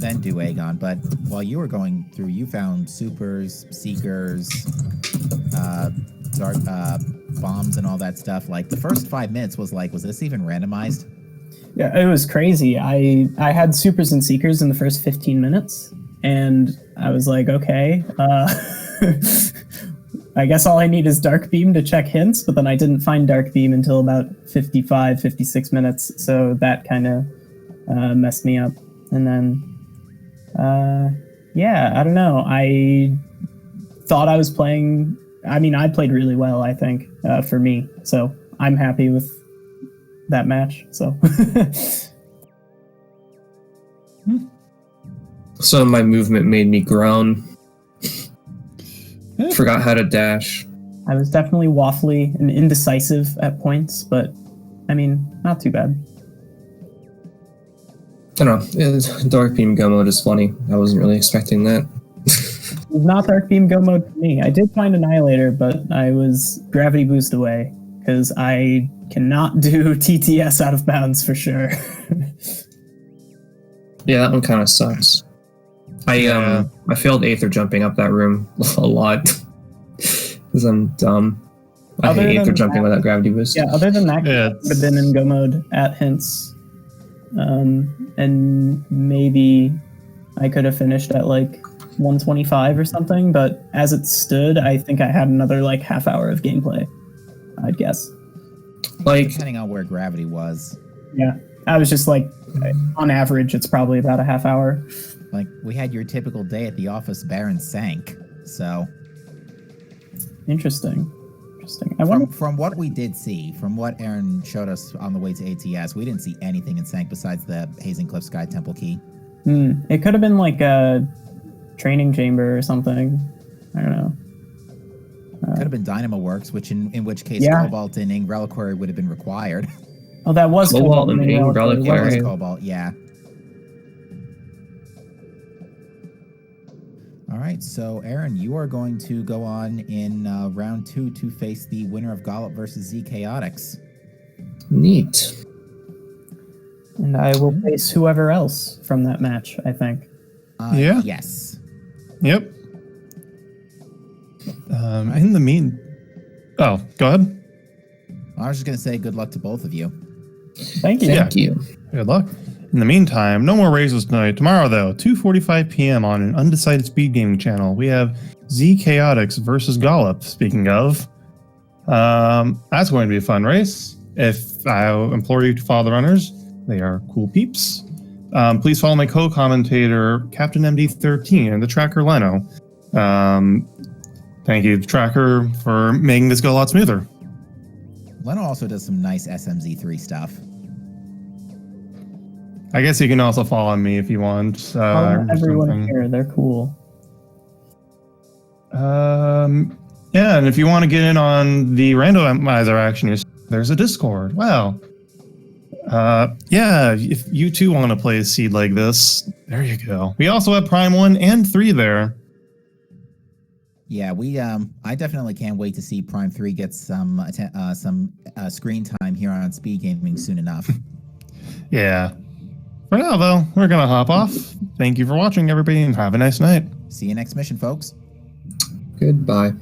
Aegon. But while you were going through, you found Supers, Seekers, dark bombs, and all that stuff. Like the first 5 minutes was this even randomized? Yeah, it was crazy. I had Supers and Seekers in the first 15 minutes, and I was like, okay, I guess all I need is Dark Beam to check hints, but then I didn't find Dark Beam until about 55, 56 minutes, so that kind of messed me up. And then, yeah, I don't know. I thought I was playing... I mean, I played really well, I think, for me, so I'm happy with that match, so... So my movement made me groan. Forgot how to dash. I was definitely waffly and indecisive at points, but, I mean, not too bad. I don't know. Dark Beam Go mode is funny. I wasn't really expecting that. Not Dark Beam Go mode for me. I did find Annihilator, but I was gravity boost away, because I cannot do TTS out of bounds for sure. Yeah, that one kind of sucks. I failed Aether jumping up that room a lot because I'm dumb. I hate Aether jumping without gravity boost. Yeah, other than that, I would have been in Go mode at hints, and maybe I could have finished at like 125 or something. But as it stood, I think I had another like half hour of gameplay, I'd guess. Like, depending on where gravity was. Yeah, I was just like, on average, it's probably about a half hour. Like, we had your typical day at the office, Baron sank, so... Interesting. I wonder... From what we did see, from what Aaron showed us on the way to ATS, we didn't see anything in sank besides the Hazing Cliff Sky Temple key. It could have been like a training chamber or something. I don't know. Could have been Dynamo Works, in which case Cobalt and Ing Reliquary would have been required. Oh, that was Cobalt and Ing Reliquary. That was Cobalt, yeah. All right, so Aaron, you are going to go on in round 2 to face the winner of Gollop versus Z Chaotix. Neat. And I will face whoever else from that match, I think. Yeah. Yes. Yep. In the mean... Oh, go ahead. I was just going to say good luck to both of you. Thank you. Thank you. Good luck. In the meantime, no more races tonight. Tomorrow, though, 2:45 p.m. on an undecided speed gaming channel, we have Z Chaotix versus Gollop. Speaking of, that's going to be a fun race. If I implore you to follow the runners, they are cool peeps. Please follow my co-commentator, Captain MD13, and the tracker Leno. Thank you, tracker, for making this go a lot smoother. Leno also does some nice SMZ3 stuff. I guess you can also follow me if you want. Everyone here, they're cool. Yeah, and if you want to get in on the randomizer action, there's a Discord. Wow. Yeah, if you too want to play a seed like this, there you go. We also have Prime 1 and 3 there. Yeah, I definitely can't wait to see Prime 3 get some screen time here on Speed Gaming soon enough. Yeah. For now, though, we're going to hop off. Thank you for watching, everybody, and have a nice night. See you next mission, folks. Goodbye.